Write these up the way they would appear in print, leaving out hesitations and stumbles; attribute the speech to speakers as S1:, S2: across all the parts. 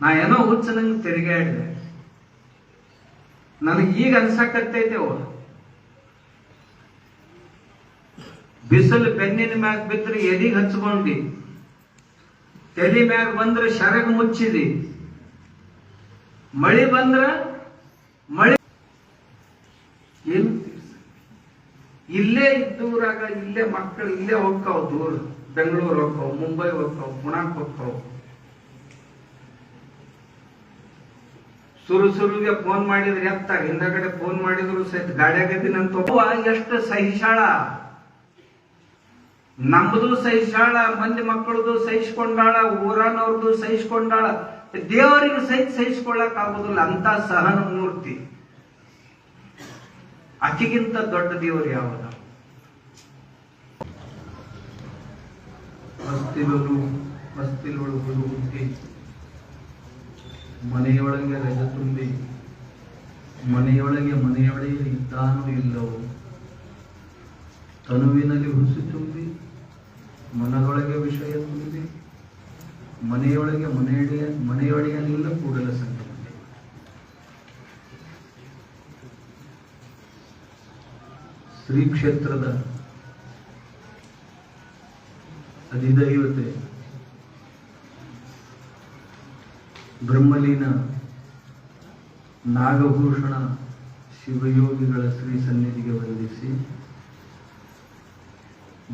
S1: ನಾ ಏನೋ ಹುಚ್ಚ ನಂಗೆ ತಿರುಗಾಡಿದೆ. ನನಗೆ ಈಗ ಅನ್ಸಕತ್ತೈತೆ ಬಿಸಿಲು ಬೆನ್ನಿನ ಮ್ಯಾಗ ಬಿದ್ದರೆ ಎದಿಗೆ ಹಚ್ಕೊಂಡಿ, ತಲೆ ಮ್ಯಾಗ ಬಂದ್ರೆ ಶರಗ ಮುಚ್ಚಿದಿ, ಮಳಿ ಬಂದ್ರ ಮಳಿ ಏನು ಇಲ್ಲೇ ಇದ್ದೂರಾಗ ಇಲ್ಲೇ ಮಕ್ಕಳು ಇಲ್ಲೇ ಹೋಗ್ತಾವ, ದೂರ ಬೆಂಗಳೂರು ಹೋಗ್ತಾವ, ಮುಂಬೈ ಹೋಗ್ತಾವ, ಪುಣಾಕ್ ಹೋಗ್ತಾವ. ಸುರುಗೆ ಫೋನ್ ಮಾಡಿದ್ರೆ ಎತ್ತಾರೆ, ಹಿಂದಗಡೆ ಫೋನ್ ಮಾಡಿದ್ರು ಸಹಿತ ಗಾಡಿಯಾಗದಿನಂತ. ಎಷ್ಟು ಸಹಿಸಾಳ, ನಮ್ಮದು ಸಹಿಸಾಳ, ಮಂದಿ ಮಕ್ಕಳದು ಸಹಿಸ್ಕೊಂಡಾಳ, ಊರನವ್ರದ್ದು ಸಹಿಸ್ಕೊಂಡಾಳ, ದೇವರಿಗೆ ಸಹಿತ ಸಹಿಸ್ಕೊಳ್ಳಕ್ ಆಗುದಿಲ್ಲ ಅಂತ ಸಹನ ಮೂರ್ತಿ. ಆಕೆಗಿಂತ ದೊಡ್ಡ ದೇವರು ಯಾವದ? ಮಸ್ತಿಲೊಳಗು ಹುಟ್ಟಿ ಮನೆಯೊಳಗೆ ರಜ ತುಂಬಿ ಮನೆಯೊಳಗೆ ಇದ್ದಾನೋ ಇಲ್ಲವೋ, ತನುವಿನಲ್ಲಿ ಹುಸಿ ತುಂಬಿ ಮನದೊಳಗೆ ವಿಷಯ ತುಂಬಿ ಮನೆಯೊಳಗೆ ಮನೆಯೊಳಗೆಲ್ಲ ಕೂಡಲ ಸಂಗಮ. ಶ್ರೀ ಕ್ಷೇತ್ರದ ಅಧಿದೈವತೆ ಬ್ರಹ್ಮಲೀನ ನಾಗಭೂಷಣ ಶಿವಯೋಗಿಗಳ ಶ್ರೀ ಸನ್ನಿಧಿಗೆ ವಂದಿಸಿ,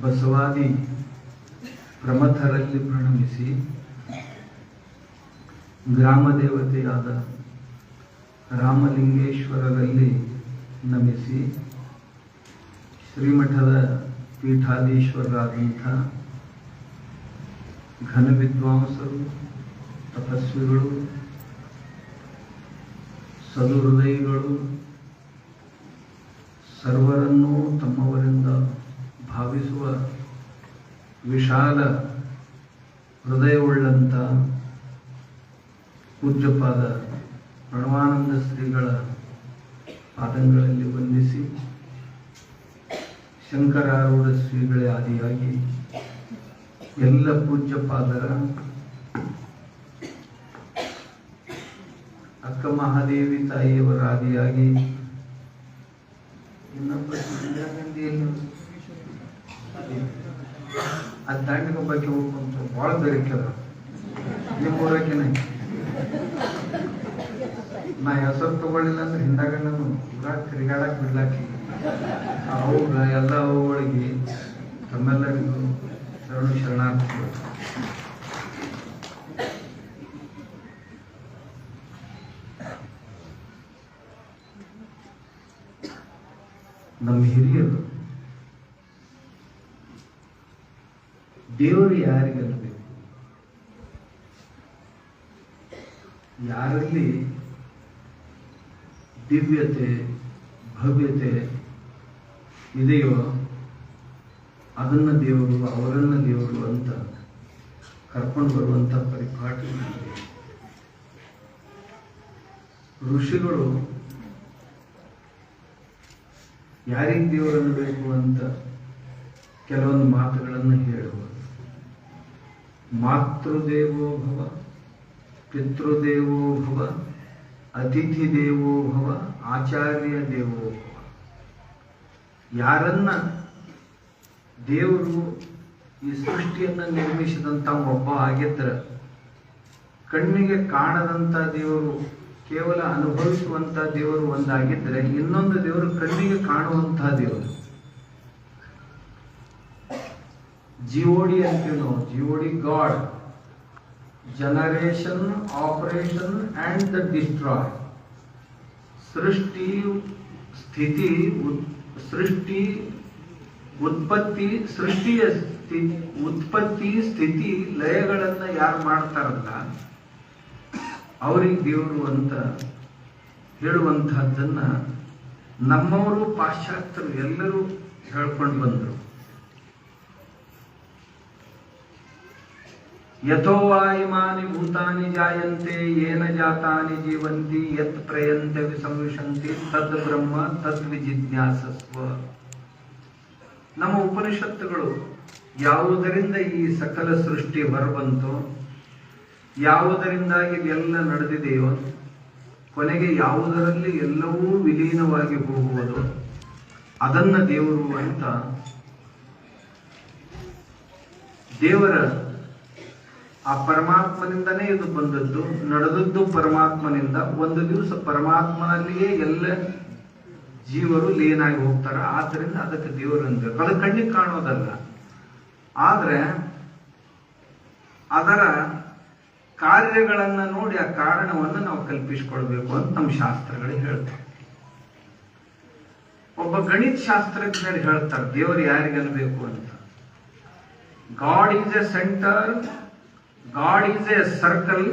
S1: ಬಸವಾದಿ ಪ್ರಮಥರಲ್ಲಿ ಪ್ರಣಮಿಸಿ, ಗ್ರಾಮ ದೇವತೆಯಾದ ರಾಮಲಿಂಗೇಶ್ವರರಲ್ಲಿ ನಮಿಸಿ, ಶ್ರೀಮಠದ ಪೀಠಾಧೀಶ್ವರರಾದಂಥ ಘನ ವಿದ್ವಾಂಸರು, ತಪಸ್ವಿಗಳು, ಸದುಹೃದಯಿಗಳು ಸರ್ವರನ್ನೂ ತಮ್ಮವರಿಂದ ಭಾವಿಸುವ ವಿಶಾಲ ಹೃದಯವುಳ್ಳಂಥ ಪೂಜ್ಯಪಾದ ಪ್ರಣವಾನಂದ ಶ್ರೀಗಳ ಪಾದಂಗಳಲ್ಲಿ ವಂದಿಸಿ, ಶಂಕರಾರೂಢ ಶ್ರೀಗಳೇ ಆದಿಯಾಗಿ ಎಲ್ಲ ಪೂಜ್ಯಪಾದರ ಅಕ್ಕ ಮಹಾದೇವಿ ತಾಯಿಯವರ ಆದಿಯಾಗಿ ಇನ್ನೊಬ್ಬ ಅದು ದಾಂಡಿನ ಬಗ್ಗೆ ಹೋಗ್ಕೊಂತ ಭಾಳ ಬೇರೆಕ್ಕೆದ ನಿಮ್ಮ ಊರಕ್ಕೆನ ನಾ ಹೆಸರು ತಗೊಳ್ಳಿಲ್ಲ ಅಂದ್ರೆ ಹಿಂದಾಗ ನಾನು ಊರಾಗ ತಿರುಗಾಡಕ್ ಬಿಡ್ಲಾಕಿ ಅವ್ರ ಎಲ್ಲ ಅವುಗಳಿಗೆ ತಮ್ಮೆಲ್ಲರಿಗೂ ಶರಣಾರ್ಥಿಗಳು. ನಮ್ಮ ಹಿರಿಯರು ದೇವರು ಯಾರಿಗಲ್ಬೇಕು, ಯಾರಲ್ಲಿ ದಿವ್ಯತೆ ಭವ್ಯತೆ ಇದೆಯೋ ಅದನ್ನ ದೇವರು, ಅವರನ್ನ ದೇವರು ಅಂತ ಕರ್ಕೊಂಡು ಬರುವಂತ ಪರಿಪಾಠ. ಋಷಿಗಳು ಯಾರಿಗೆ ದೇವರನ್ನು ಬೇಕು ಅಂತ ಕೆಲವೊಂದು ಮಾತುಗಳನ್ನು ಹೇಳುವರು. ಮಾತೃದೇವೋ ಭವ, ಪಿತೃದೇವೋ ಭವ, ಅತಿಥಿ ದೇವೋ ಭವ, ಆಚಾರ್ಯ ದೇವೋ ಭವ. ಯಾರನ್ನ ದೇವರು ಈ ಸೃಷ್ಟಿಯನ್ನ ನಿರ್ಮಿಸಿದಂತ ಒಬ್ಬ ಆಗಿದ್ರ, ಕಣ್ಣಿಗೆ ಕಾಣದಂತ ದೇವರು, ಕೇವಲ ಅನುಭವಿಸುವಂತ ದೇವರು ಒಂದಾಗಿದ್ರೆ, ಇನ್ನೊಂದು ದೇವರು ಕಣ್ಣಿಗೆ ಕಾಣುವಂತಹ ದೇವರು. ಜಿಒಡಿ ಅಂತೀವಿ ನಾವು, G O D god, generation, operation and the destroy. ಸೃಷ್ಟಿ ಸ್ಥಿತಿ, ಉತ್ಪತ್ತಿ ಸ್ಥಿತಿ ಲಯಗಳನ್ನ ಯಾರು ಮಾಡ್ತಾರಲ್ಲ ಅವ್ರಿಗೆ ದೇವರು ಅಂತ ಹೇಳುವಂತಹದ್ದನ್ನ ನಮ್ಮವರು ಪಾಶ್ಚಾತ್ಯರು ಎಲ್ಲರೂ ಹೇಳ್ಕೊಂಡು ಬಂದರು. ಯಥೋ ವಾ ಇಮಾನಿ ಭೂತಾನಿ ಜಾಯಂತೆ ಯೇನ ಜಾತಾನಿ ಜೀವಂತಿ ಯತ್ ಪ್ರಯಂತೆ ವಿಸಂವಿಶಂತಿ ತದ್ ಬ್ರಹ್ಮ ತದ್ ವಿಜಿಜ್ಞಾಸಸ್ವ. ನಮ್ಮ ಉಪನಿಷತ್ತುಗಳು ಯಾವುದರಿಂದ ಈ ಸಕಲ ಸೃಷ್ಟಿ ಹೊರಬಂತು, ಯಾವುದರಿಂದಾಗಿ ಇದೆಲ್ಲ ನಡೆದಿದೆಯೋ ಕೊನೆಗೆ ಯಾವುದರಲ್ಲಿ ಎಲ್ಲವೂ ವಿಲೀನವಾಗಿ ಹೋಗುವುದು ಅದನ್ನ ದೇವರು ಅಂತ ದೇವರ ಆ ಪರಮಾತ್ಮನಿಂದನೇ ಇದು ಬಂದದ್ದು, ನಡೆದದ್ದು ಪರಮಾತ್ಮನಿಂದ. ಒಂದು ದಿವಸ ಪರಮಾತ್ಮನಲ್ಲಿಯೇ ಎಲ್ಲ ಜೀವರು ಲೀನಾಗಿ ಹೋಗ್ತಾರ. ಆದ್ದರಿಂದ ಅದಕ್ಕೆ ದೇವರು ಅನ್ಬೇಕು. ಅದು ಕಣ್ಣಿಗೆ ಕಾಣೋದಲ್ಲ, ಆದ್ರೆ ಅದರ ಕಾರ್ಯಗಳನ್ನ ನೋಡಿ ಆ ಕಾರಣವನ್ನು ನಾವು ಕಲ್ಪಿಸಿಕೊಳ್ಬೇಕು ಅಂತ ನಮ್ಮ ಶಾಸ್ತ್ರಗಳು ಹೇಳ್ತಾರೆ. ಒಬ್ಬ ಗಣಿತ ಶಾಸ್ತ್ರಜ್ಞರು ಹೇಳ್ತಾರೆ ದೇವರು ಯಾರಿಗೆ ಅನ್ಬೇಕು ಅಂತ. God is a center, God is a circle,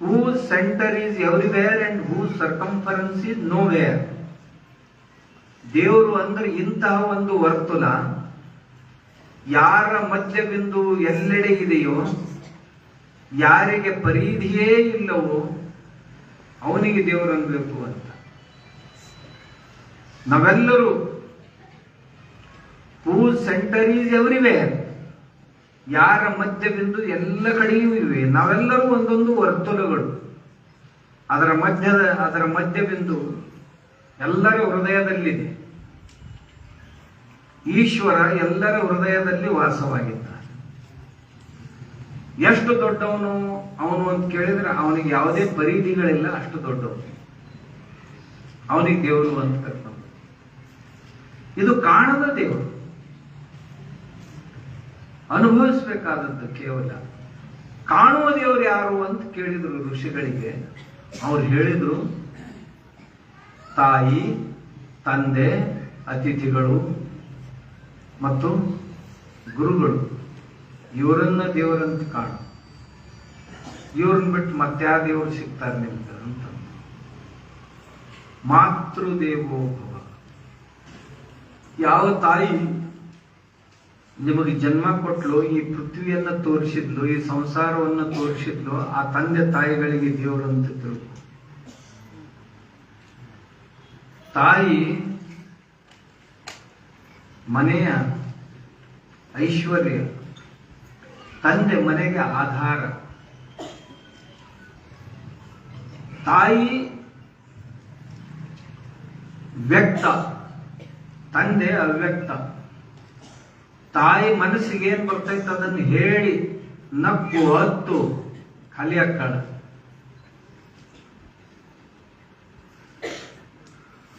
S1: whose center is everywhere and whose circumference is nowhere. ದೇವರು ಅಂದ್ರೆ ಇಂತಹ ಒಂದು ವರ್ತುಲ, ಯಾರ ಮಧ್ಯಬಿಂದು ಎಲ್ಲೆಡೆ ಇದೆಯೋ, ಯಾರಿಗೆ ಪರಿಧಿಯೇ ಇಲ್ಲವೋ ಅವನಿಗೆ ದೇವರು ಅನ್ಬೇಕು ಅಂತ. ನಾವೆಲ್ಲರೂ whose center is everywhere, ಯಾರ ಮಧ್ಯಬಿಂದು ಎಲ್ಲ ಕಡೆಯೂ ಇವೆ. ನಾವೆಲ್ಲರೂ ಒಂದೊಂದು ವರ್ತುಲಗಳು. ಅದರ ಮಧ್ಯಬಿಂದು ಎಲ್ಲರ ಹೃದಯದಲ್ಲಿದೆ. ಈಶ್ವರ ಎಲ್ಲರ ಹೃದಯದಲ್ಲಿ ವಾಸವಾಗಿದ್ದಾನೆ. ಎಷ್ಟು ದೊಡ್ಡವನು ಅವನು ಅಂತ ಕೇಳಿದ್ರೆ ಅವನಿಗೆ ಯಾವುದೇ ಪರಿಧಿಗಳಿಲ್ಲ, ಅಷ್ಟು ದೊಡ್ಡವನು. ಅವನಿಗೆ ದೇವರು ಅಂತ ಕರ್ಕೊಂಡು. ಇದು ಕಾಣದ ದೇವರು, ಅನುಭವಿಸಬೇಕಾದದ್ದು ಕೇವಲ. ಕಾಣುವ ದೇವರು ಯಾರು ಅಂತ ಕೇಳಿದ್ರು ಋಷಿಗಳಿಗೆ. ಅವ್ರು ಹೇಳಿದ್ರು, ತಾಯಿ, ತಂದೆ, ಅತಿಥಿಗಳು ಮತ್ತು ಗುರುಗಳು, ಇವರನ್ನ ದೇವರಂತ ಕಾಣು. ಇವ್ರನ್ನ ಬಿಟ್ಟು ಮತ್ಯಾವ ದೇವರು ಸಿಗ್ತಾರೆ ನಿಮ್ಗೆ ಅಂತ. ಮಾತೃದೇವೋ ಭವ. ಯಾವ ತಾಯಿ ನಿಮಗೆ ಜನ್ಮ ಕೊಟ್ಲು, ಈ ಪೃಥ್ವಿಯನ್ನ ತೋರಿಸಿದ್ಲು, ಈ ಸಂಸಾರವನ್ನು ತೋರಿಸಿದ್ಲು, ಆ ತಂದೆ ತಾಯಿಗಳಿಗೆ ದೇವರು ಅಂತ ತಿಳ್ಕೊ. ತಾಯಿ ಮನೆಯ ಐಶ್ವರ್ಯ, ತಂದೆ ಮನೆಗೆ ಆಧಾರ. ತಾಯಿ ವ್ಯಕ್ತ, ತಂದೆ ಅವ್ಯಕ್ತ. ತಾಯಿ ಮನಸ್ಸಿಗೆ ಏನ್ ಬರ್ತೈತೆ ಅದನ್ನು ಹೇಳಿ ನಕ್ಕು ಹತ್ತು ಕಲಿಯಕ್ಕಳ.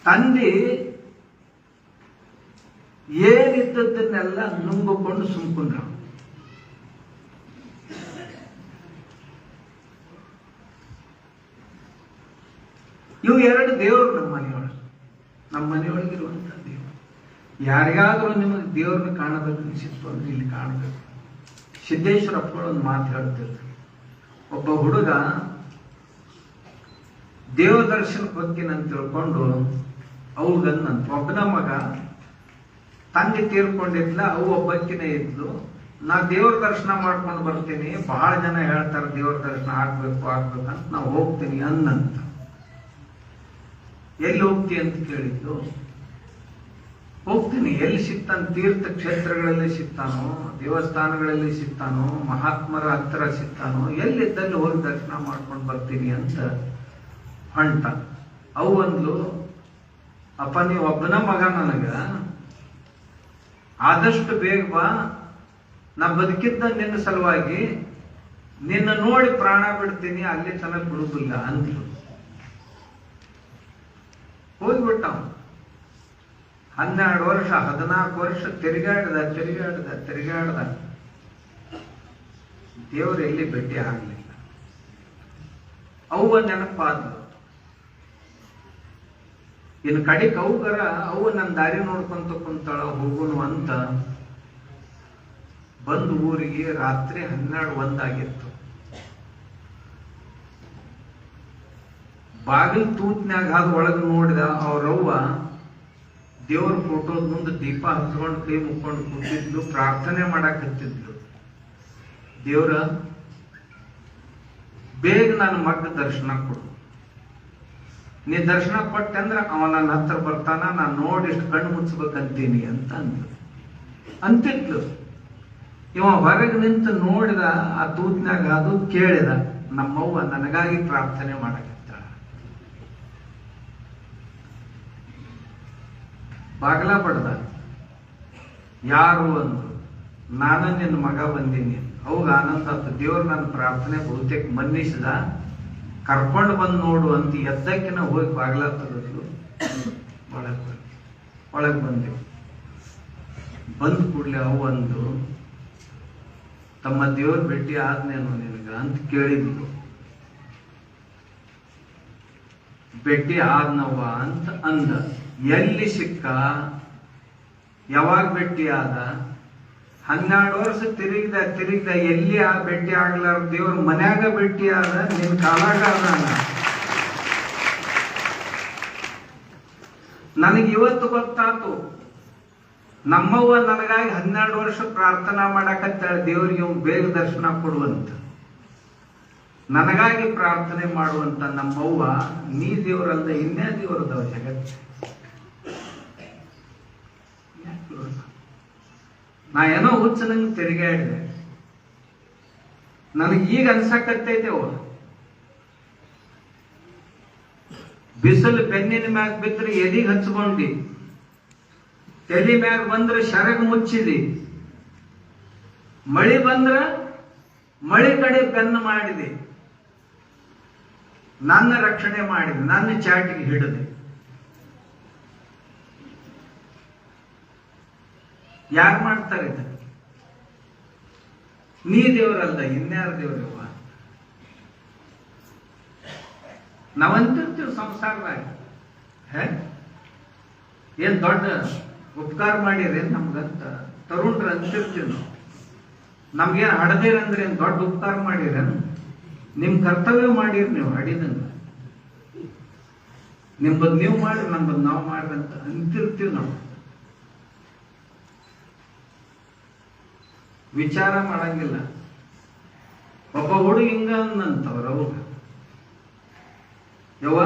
S1: ತಂದೆ ಏನಿದ್ದದ್ದನ್ನೆಲ್ಲ ನುಂಗಿಕೊಂಡು ಸುಮ್ಕೊಂಡ್ರ. ಇವು ಎರಡು ದೇವರು ನಮ್ಮ ಮನೆಯೊಳಗಿರುವಂತ ದೇವರು. ಯಾರಿಗಾದ್ರೂ ನಿಮಗೆ ದೇವ್ರನ್ನ ಕಾಣಬೇಕು ಅನಿಸಿತ್ತು ಅಂದ್ರೆ ಇಲ್ಲಿ ಕಾಣಬೇಕು. ಸಿದ್ದೇಶ್ವರಪ್ಪಗಳು ಒಂದು ಮಾತು ಹೇಳ್ತಿರ್ತಾರೆ. ಒಬ್ಬ ಹುಡುಗ ದೇವ ದರ್ಶನಕ್ಕೆ ಹೋಗ್ತೀನಂತ ತಿಳ್ಕೊಂಡು ಅವುಗನ್ನಂತ. ಒಬ್ಬನ ಮಗ ತಂದೆ ತೀರ್ಕೊಂಡಿದ್ಲ, ಅವು ಒಬ್ಬಕ್ಕಿನೇ ಇದ್ಲು. ನಾ ದೇವ್ರ ದರ್ಶನ ಮಾಡ್ಕೊಂಡು ಬರ್ತೀನಿ, ಬಹಳ ಜನ ಹೇಳ್ತಾರೆ ದೇವ್ರ ದರ್ಶನ ಆಗ್ಬೇಕು ಅಂತ, ನಾವು ಹೋಗ್ತೀನಿ ಅನ್ನಂತ. ಎಲ್ಲಿ ಹೋಗ್ತಿ ಅಂತ ಕೇಳಿದ್ದು. ಹೋಗ್ತೀನಿ, ಎಲ್ಲಿ ಸಿಗ್ತಾನ, ತೀರ್ಥ ಕ್ಷೇತ್ರಗಳಲ್ಲಿ ಸಿಗ್ತಾನೋ, ದೇವಸ್ಥಾನಗಳಲ್ಲಿ ಸಿಗ್ತಾನೋ, ಮಹಾತ್ಮರ ಹತ್ರ ಸಿಗ್ತಾನೋ, ಎಲ್ಲಿದ್ದಲ್ಲಿ ಹೋಗಿ ದರ್ಶನ ಮಾಡ್ಕೊಂಡು ಬರ್ತೀನಿ ಅಂತ ಹೊಂಟ. ಅವು ಅಂದ್ಲು, ಅಪ್ಪ ನೀವು ಒಬ್ಬನ ಮಗ, ನನಗ ಆದಷ್ಟು ಬೇಗ ಬಾ, ನಾ ಬದುಕಿದ್ದ ನಿನ್ನ ಸಲುವಾಗಿ, ನಿನ್ನ ನೋಡಿ ಪ್ರಾಣ ಬಿಡ್ತೀನಿ, ಅಲ್ಲಿ ತನಕ ಬಿಡುದಿಲ್ಲ ಅಂದ್ಲು. ಹೋಗ್ಬಿಟ್ಟ. 12 ವರ್ಷ 14 ವರ್ಷ ತಿರುಗಾಡ್ದ. ದೇವರು ಎಲ್ಲಿ ಭೇಟಿ ಆಗ್ಲಿಲ್ಲ. ಅವ್ವ ನೆನಪಾದ್ಲು. ಇನ್ನು ಕಡಿಕ್ ಅವ್ಗರ ಅವ್ವ ನನ್ನ ದಾರಿ ನೋಡ್ಕೊಂತ ಕುಂತಾಳ, ಹೋಗುನು ಅಂತ ಬಂದು ಊರಿಗೆ ರಾತ್ರಿ 12-1 ಆಗಿತ್ತು. ಬಾಗಿಲು ತೂತ್ನ್ಯಾಗ ಹಾದು ಒಳಗೆ ನೋಡಿದ ಅವ್ರವ್ವ ದೇವ್ರ ಫೋಟೋದ ಮುಂದೆ ದೀಪ ಹಚ್ಕೊಂಡು ಕೈ ಮುಕ್ಕೊಂಡು ಕೂತಿದ್ಲು, ಪ್ರಾರ್ಥನೆ ಮಾಡಾಕತ್ತಿದ್ಲು. ದೇವ್ರ ಬೇಗ ನನ್ನ ಮಗ ದರ್ಶನ ಕೊಡು, ನೀ ದರ್ಶನ ಕೊಟ್ಟೆ ಅಂದ್ರೆ ಅವ ನನ್ನ ಹತ್ರ ಬರ್ತಾನ, ನಾನು ನೋಡಿ ಇಷ್ಟು ಕಣ್ಣು ಮುಚ್ಚಬೇಕಂತೀನಿ ಅಂತ ಅಂತಿದ್ಲು. ಇವ ಹೊರಗೆ ನಿಂತು ನೋಡಿದ, ಆ ತೂತ್ನಾಗ ಅದು ಕೇಳಿದ, ನಮ್ಮವ್ವ ನನಗಾಗಿ ಪ್ರಾರ್ಥನೆ ಮಾಡಕತ್ತಾಳ. ಬಾಗಲ ಬಡ್ದ. ಯಾರು ಅಂದ್ರು, ನಾನು ನಿನ್ನ ಮಗ ಬಂದೀನಿ. ಅವಾಗ ಆನಂದ ಆತು. ದೇವ್ರು ನನ್ನ ಪ್ರಾರ್ಥನೆ ಬಹುತೇಕ ಮನ್ನಿಸಿದ, ಕರ್ಕೊಂಡು ಬಂದು ನೋಡು ಅಂತ ಎದ್ದಕ್ಕಿನ ಹೋಗಿ ಬಾಗ್ಲ ತೆಗೆದ್ಲು. ಒಳಗೆ ಬಂದೆವು. ಬಂದ ಕೂಡಲೇ ಅವು ಅಂದು, ತಮ್ಮ ದೇವ್ರ ಭೇಟಿ ಆದ್ನೇನು ನಿನಗ ಅಂತ ಕೇಳಿದ್ಲು. ಭೇಟಿ ಆದ್ನವ್ವ ಅಂತ ಅಂದ. ಎಲ್ಲಿ ಸಿಕ್ಕ, ಯಾವಾಗ ಭೇಟಿ ಆದ? 12 ವರ್ಷ ತಿರುಗಿದ ಎಲ್ಲಿ ಆ ಭೇಟಿ ಆಗ್ಲಾರ? ದೇವ್ರ ಮನ್ಯಾಗ ಭೇಟಿ ಆದ, ನಿನ್ ಕಾಲಾಗ ಅದ. ನನಗೆ ಇವತ್ತು ಗೊತ್ತಾತು, ನಮ್ಮವ್ವ ನನಗಾಗಿ 12 ವರ್ಷ ಪ್ರಾರ್ಥನಾ ಮಾಡಕತ್ತಾಳ, ದೇವ್ರಿಗೆ ಬೇಗ ದರ್ಶನ ಕೊಡುವಂತ, ನನಗಾಗಿ ಪ್ರಾರ್ಥನೆ ಮಾಡುವಂತ ನಮ್ಮವ್ವ ನೀ ದೇವರಲ್ದ ಇನ್ನೇ ದೇವರದವ ಜಗತ್. ನಾ ಏನೋ ಹುಚ್ಚ ನಂಗೆ ತಿರುಗಾಡಿದೆ. ನನಗೆ ಈಗ ಅನ್ಸಕತ್ತೈತೆವ, ಬಿಸಿಲು ಬೆನ್ನಿನ ಮ್ಯಾಗ ಬಿದ್ರೆ ಎದಿಗೆ ಹಚ್ಕೊಂಡಿ, ತಲೆ ಮ್ಯಾಗ ಬಂದ್ರೆ ಶರಗ್ ಮುಚ್ಚಿದಿ, ಮಳಿ ಬಂದ್ರ ಮಳಿ ಕಡೆ ಬೆನ್ನು ಮಾಡಿದೆ, ನನ್ನ ರಕ್ಷಣೆ ಮಾಡಿದೆ, ನನ್ನ ಚಾಟಿಗೆ ಹಿಡಿದೆ. ಯಾರು ಮಾಡ್ತಾರೆ ಇದು? ನೀ ದೇವರಲ್ದ ಇನ್ಯಾರು ದೇವ್ರವ್ವ? ನಾವಂತಿರ್ತೀವಿ ಸಂಸಾರದಾಗ. ಏನ್ ದೊಡ್ಡ ಉಪಕಾರ ಮಾಡಿರಿ ನಮ್ಗಂತ ತರುಣ್ರ ಅಂತಿರ್ತೀವಿ ನಾವು. ನಮ್ಗೇನ್ ಹಡದೇರಂದ್ರೆ ಏನ್ ದೊಡ್ಡ ಉಪಕಾರ ಮಾಡಿರೇನು? ನಿಮ್ ಕರ್ತವ್ಯ ಮಾಡಿರಿ ನೀವು, ಹಡಿದಂಗ ನಿಮ್ಬದ್ ನೀವು ಮಾಡ್ರಿ, ನಮ್ಬದ್ ನಾವು ಮಾಡ್ರಿ ಅಂತ ಅಂತಿರ್ತೀವಿ ನಾವು. ವಿಚಾರ ಮಾಡಂಗಿಲ್ಲ. ಒಬ್ಬ ಹುಡುಗ ಹಿಂಗ ಅಂದಂತವ್ರ ಅವಾಗ, ಯವ್ವ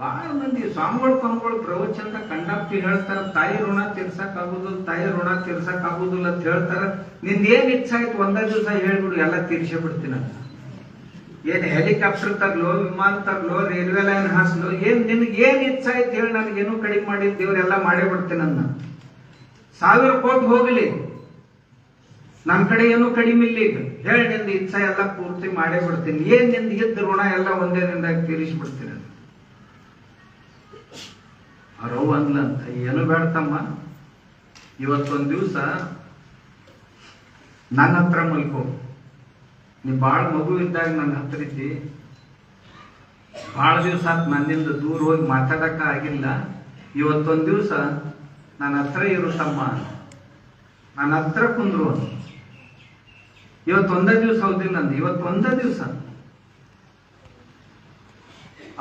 S1: ಬಹಳ ಮಂದಿ ಸ್ವಾಮಿಗಳು ಪಂಗಳು ಪ್ರವಚನ ಕಂಡಪ್ತಿ ಹೇಳ್ತಾರ, ತಾಯಿ ಋಣ ತೀರ್ಸಕ್ ಆಗುದಿಲ್ಲ, ತಾಯಿ ಋಣ ತೀರ್ಸಕ್ ಆಗುದಿಲ್ಲ ಅಂತ ಹೇಳ್ತಾರ. ನಿಂದ ಏನ್ ಇಚ್ಛೆ ಆಯ್ತು ಒಂದೇ ದಿವಸ ಹೇಳ್ಬಿಡು, ಎಲ್ಲ ತೀರ್ಸೇ ಬಿಡ್ತೀನಿ ಅಂತ. ಏನ್ ಹೆಲಿಕಾಪ್ಟರ್ ತರ್ಲೋ, ವಿಮಾನ ತರ್ಲೋ, ರೈಲ್ವೆ ಲೈನ್ ಹಾಸ್ಲೋ, ಏನ್ ನಿನ್ಗೆ ಏನ್ ಇಚ್ಛೆ ಆಯ್ತು ಹೇಳಿ, ನನಗೇನು ಕಡಿಮೆ ಮಾಡಿದ್ ದೇವ್ರೆಲ್ಲ ಮಾಡೇ ಬಿಡ್ತೀನಿ ಅನ್ನ. 1000 ಕೋಟಿ ಹೋಗ್ಲಿ, ನನ್ನ ಕಡೆ ಏನೂ ಕಡಿಮೆ ಇಲ್ಲ. ಈಗ ಹೇಳಿ ನಿಂದ ಇಚ್ಛೆ ಎಲ್ಲ ಪೂರ್ತಿ ಮಾಡೇ ಬಿಡ್ತೀನಿ. ಏನ್ ನಿಂದ ಇದ್ದ ಋಣ ಎಲ್ಲ ಒಂದೇ ದಿನದಾಗ ತೀರಿಸ್ಬಿಡ್ತೀನಿ. ಅವ್ರವ್ ಅಂದ್ಲಂತ, ಏನು ಬೇಡ್ತಮ್ಮ, ಇವತ್ತೊಂದ್ ದಿವ್ಸ ನನ್ನ ಹತ್ರ ಮಲ್ಕೋ. ನೀ ಬಾಳ ಮಗು ಇದ್ದಾಗ ನನ್ನ ಹತ್ರ ಇದ್ದಿ, ಬಹಳ ದಿವ್ಸ ಆತ್ ನನ್ನಿಂದ ದೂರ ಹೋಗಿ ಮಾತಾಡಕ ಆಗಿಲ್ಲ. ಇವತ್ತೊಂದ್ ದಿವ್ಸ ನನ್ನ ಹತ್ರ ಇರುತ್ತಮ್ಮ, ನನ್ನ ಹತ್ರ ಕುಂದ್ರು. ಇವತ್ತೊಂದೇ ದಿವ್ಸ ಹೌದಿಲ್ಲ ಅಂದ, ಇವತ್ತೊಂದೇ ದಿವ್ಸ.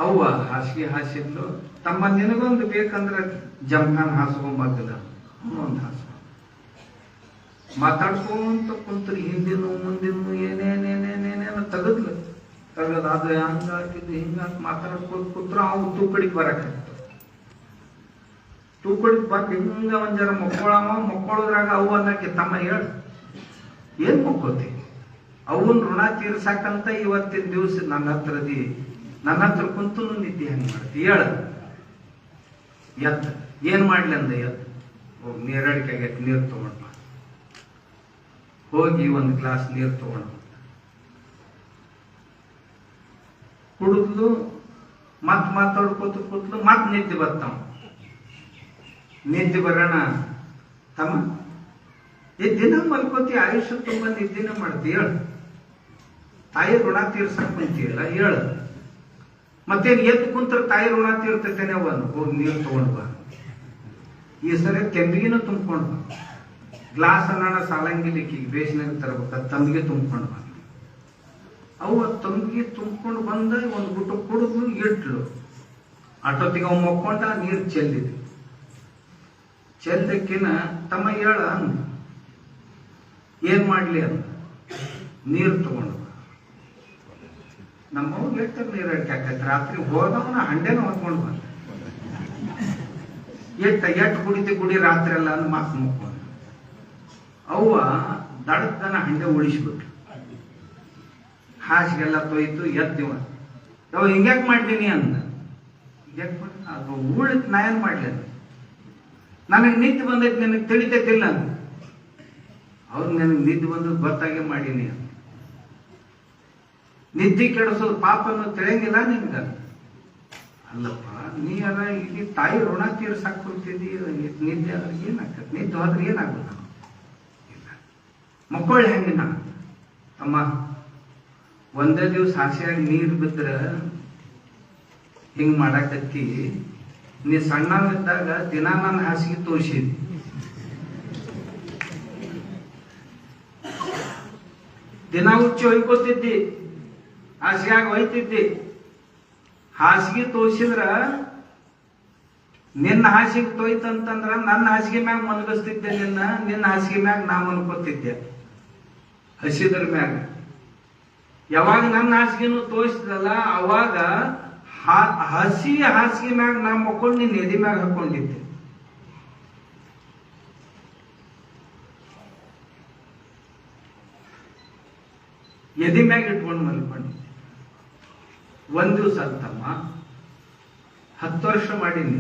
S1: ಅವ್ವ ಹಾಸಿಗೆ ಹಾಸಿದ್ಲು. ತಮ್ಮ ನಿನಗೊಂದು ಬೇಕಂದ್ರೆ ಜಂಪಾನ್ ಹಾಸ್ಕೊಂಬಾಗದ, ಒಂದು ಹಾಸ್ಕೊ. ಮಾತಾಡ್ಕೊಂತ ಕುಂತ್ರಿ, ಹಿಂದಿನ ಮುಂದಿನ ಏನೇನೇನೇನೇನೇನು ತೆಗದ್ ಅದು ಹಂಗಾಕಿದ್ದು ಹಿಂಗಾಕ್ ಮಾತಾಡ್ಕೊಂತ ಕೂತ್ರ ಅವ್ ತೂಕಡಿಗೆ ಬರಕಾಯ್ತು. ತೂಕಡಿಗೆ ಬಂದು ಹಿಂಗ ಒಂದ್ ಜರ ಮಕ್ಕಳೋದ್ರಾಗ ಅವು ಅನ್ನಕ್ಕೆ, ತಮ್ಮ ಹೇಳ ಏನ್ ಮಕ್ಕೋತಿ? ಅವನ್ ಋಣ ತೀರ್ಸಾಕಂತ ಇವತ್ತಿನ ದಿವ್ಸ ನನ್ನ ಹತ್ರ ಕುಂತು ನಿದ್ದೆ ಹೆಂಗ್ ಮಾಡ್ತಿ ಹೇಳ? ಎತ್ತ ಏನ್ ಮಾಡ್ಲಿ ಅಂದ, ಎತ್ತ ಹೋಗಿ ನೀರಡಿಕೆ ಆಗೈತಿ, ನೀರು ತಗೊಂಡ್ ಬಾ. ಹೋಗಿ ಒಂದು ಗ್ಲಾಸ್ ನೀರು ತಗೊಂಡ್ ಕುಡಿದ್ಲು. ಮತ್ ಮಾತಾಡ್ಕೋತ ಕೂತ್ಲು. ಮತ್ ನಿದ್ದೆ ಬರ್ತಾವ. ನಿದ್ದೆ ಬರೋಣ ತಮ್ಮ, ಈ ದಿನ ಮಲ್ಕೋತಿ, ಆಯುಷ್ಯ ತುಂಬ ನಿದ್ದಿನ ಮಾಡ್ತಿ ಹೇಳ? ತಾಯಿ ಋಣ ತೀರ್ಸಕ್ ಬಂತೀಯಲ್ಲ ಹೇಳ? ಮತ್ತೇನ್ ಎದ್ದು ಕುಂತ್ರ ತಾಯಿ ಋಣ ತೀರ್ತೇನೆ ಅವನು. ಹೋಗಿ ನೀರು ತಗೊಂಡ್ ಬಾ. ಈ ಸರಿ ತೆಂಬಿಗೆನೂ ತುಂಬ್ಕೊಂಡ್ ಬಾ. ಗ್ಲಾಸ್ ಅನ್ನ ಸಾಲಂಗಿಲಿಕ್ಕೆ ಬೇಸಿನಾಗ ತರಬೇಕ, ತಂಬಿಗೆ ತುಂಬ್ಕೊಂಡ್ ಬಾ. ಅವು ತಂಬಿಗೆ ತುಂಬ್ಕೊಂಡು ಬಂದ ಒಂದು ಗುಟ್ಟು ಕುಡಿದ್ಲು, ಇಟ್ಲು. ಅಷ್ಟೊತ್ತಿಗೆ ಅವ್ ಮಕ್ಕೊಂಡ, ನೀರು ಚೆಲ್ಲಿದ್ವಿ. ಚೆಲ್ಲಕ್ಕಿನ ತಮ್ಮ ಹೇಳ ಅಂದ. ಏನ್ ಮಾಡ್ಲಿ ಅಂತ ನೀರು ತಗೊಂಡು ನಮ್ಮವ್ ಎಟ್ಟ ನೀರು ಅಡ್ಕಾಕೈತಿ. ರಾತ್ರಿ ಹೋದವನ ಹಂಡೆನ ಹೊತ್ಕೊಂಡು ಬಂದ. ಎಟ್ಟು ಕುಡಿತಿ ಕುಡಿ ರಾತ್ರಿ ಎಲ್ಲ ಅಂದ್ ಮಾತು ಮುಕ್ಕೊಂಡು. ಅವ್ವ ದಡದನ ಹಂಡೆ ಉಳಿಸ್ಬಿಟ್ರು. ಹಾಸಿಗೆಲ್ಲ ತೊಯ್ತು, ಎದ್ದಿವ ಯಾವ ಹಿಂಗ್ಯಾಕ್ ಮಾಡ್ತೀನಿ ಅಂದ. ಅದು ಉಳಿತ್ ನಾ ಏನ್ ಮಾಡ್ಲಿ ಅಂತ. ನನಗೆ ನಿದ್ದೆ ಬಂದೈತಿ, ನಿನಗೆ ತಿಳಿತೈತಿಲ್ಲ ಅಂತ. ಅವ್ರು ನನಗೆ ನಿದ್ದೆ ಬಂದದ್ದು ಗೊತ್ತಾಗೆ ಮಾಡೀನಿ ಅಂತ. ನಿದ್ದೆ ಕೆಡಿಸೋದು ಪಾಪನ್ನು ತಿಳಿಯಂಗಿಲ್ಲ ನಿನ್ಗ. ಅಲ್ಲಪ್ಪ, ನೀ ಅದ ಇಲ್ಲಿ ತಾಯಿ ಋಣ ತೀರ್ಸಾಕ್ ಕೊಡ್ತಿದ್ದಿ, ನಿದ್ದೆ ಆದ್ರೆ ಏನಾಗ್ತದೆ? ನಿದ್ದೆ ಹೋದ್ರೆ ಏನಾಗುತ್ತೆ? ಇಲ್ಲ, ಮಕ್ಕಳು ಹೆಂಗಿನ ಅಮ್ಮ, ಒಂದೇ ದಿವ್ಸ ಹಾಸಿಯಾಗಿ ನೀರು ಬಿದ್ರೆ ಹಿಂಗ್ ಮಾಡಾಕತ್ತಿ. ನೀ ಸಣ್ಣವಿದ್ದಾಗ ದಿನ ನನ್ನ ಹಾಸಿಗೆ ತೋರಿಸಿದ್ವಿ. ದಿನ ಹುಚ್ಚಿ ಹೊಯ್ಕೋತಿದ್ದಿ, ಹಾಸಿಗೆಯಾಗ ಹೊಯ್ತಿದ್ದಿ. ಹಾಸಿಗೆ ತೋರಿಸಿದ್ರ ನಿನ್ನ ಹಾಸಿಗೆ ತೋಯ್ತಂತಂದ್ರ ನನ್ನ ಹಾಸಿಗೆ ಮ್ಯಾಗ ಮನಗಿಸ್ತಿದ್ದೆ, ನಿನ್ನ ಹಾಸಿಗೆ ಮ್ಯಾಗ ನಾ ಮನ್ಕೋತಿದ್ದೆ ಹಸಿದ್ರ ಮ್ಯಾಗ. ಯಾವಾಗ ನನ್ನ ಹಾಸಿಗೆನು ತೋರಿಸಿದಲ್ಲ ಅವಾಗ ಹಸಿ ಹಾಸಿಗೆ ಮ್ಯಾಗ ನಾ ಮಕ್ಕೊಂಡು ನಿನ್ನ ಎದಿ ಮ್ಯಾಗ ಹಾಕೊಂಡಿದ್ದೆ. ಎದಿ ಮ್ಯಾಗ ಇಟ್ಕೊಂಡು ಮಲ್ಕೊಂಡಿದ್ದೆ. ಒಂದ್ ದಿವ್ಸ ಅಂತಮ್ಮ 10 ವರ್ಷ ಮಾಡೀನಿ.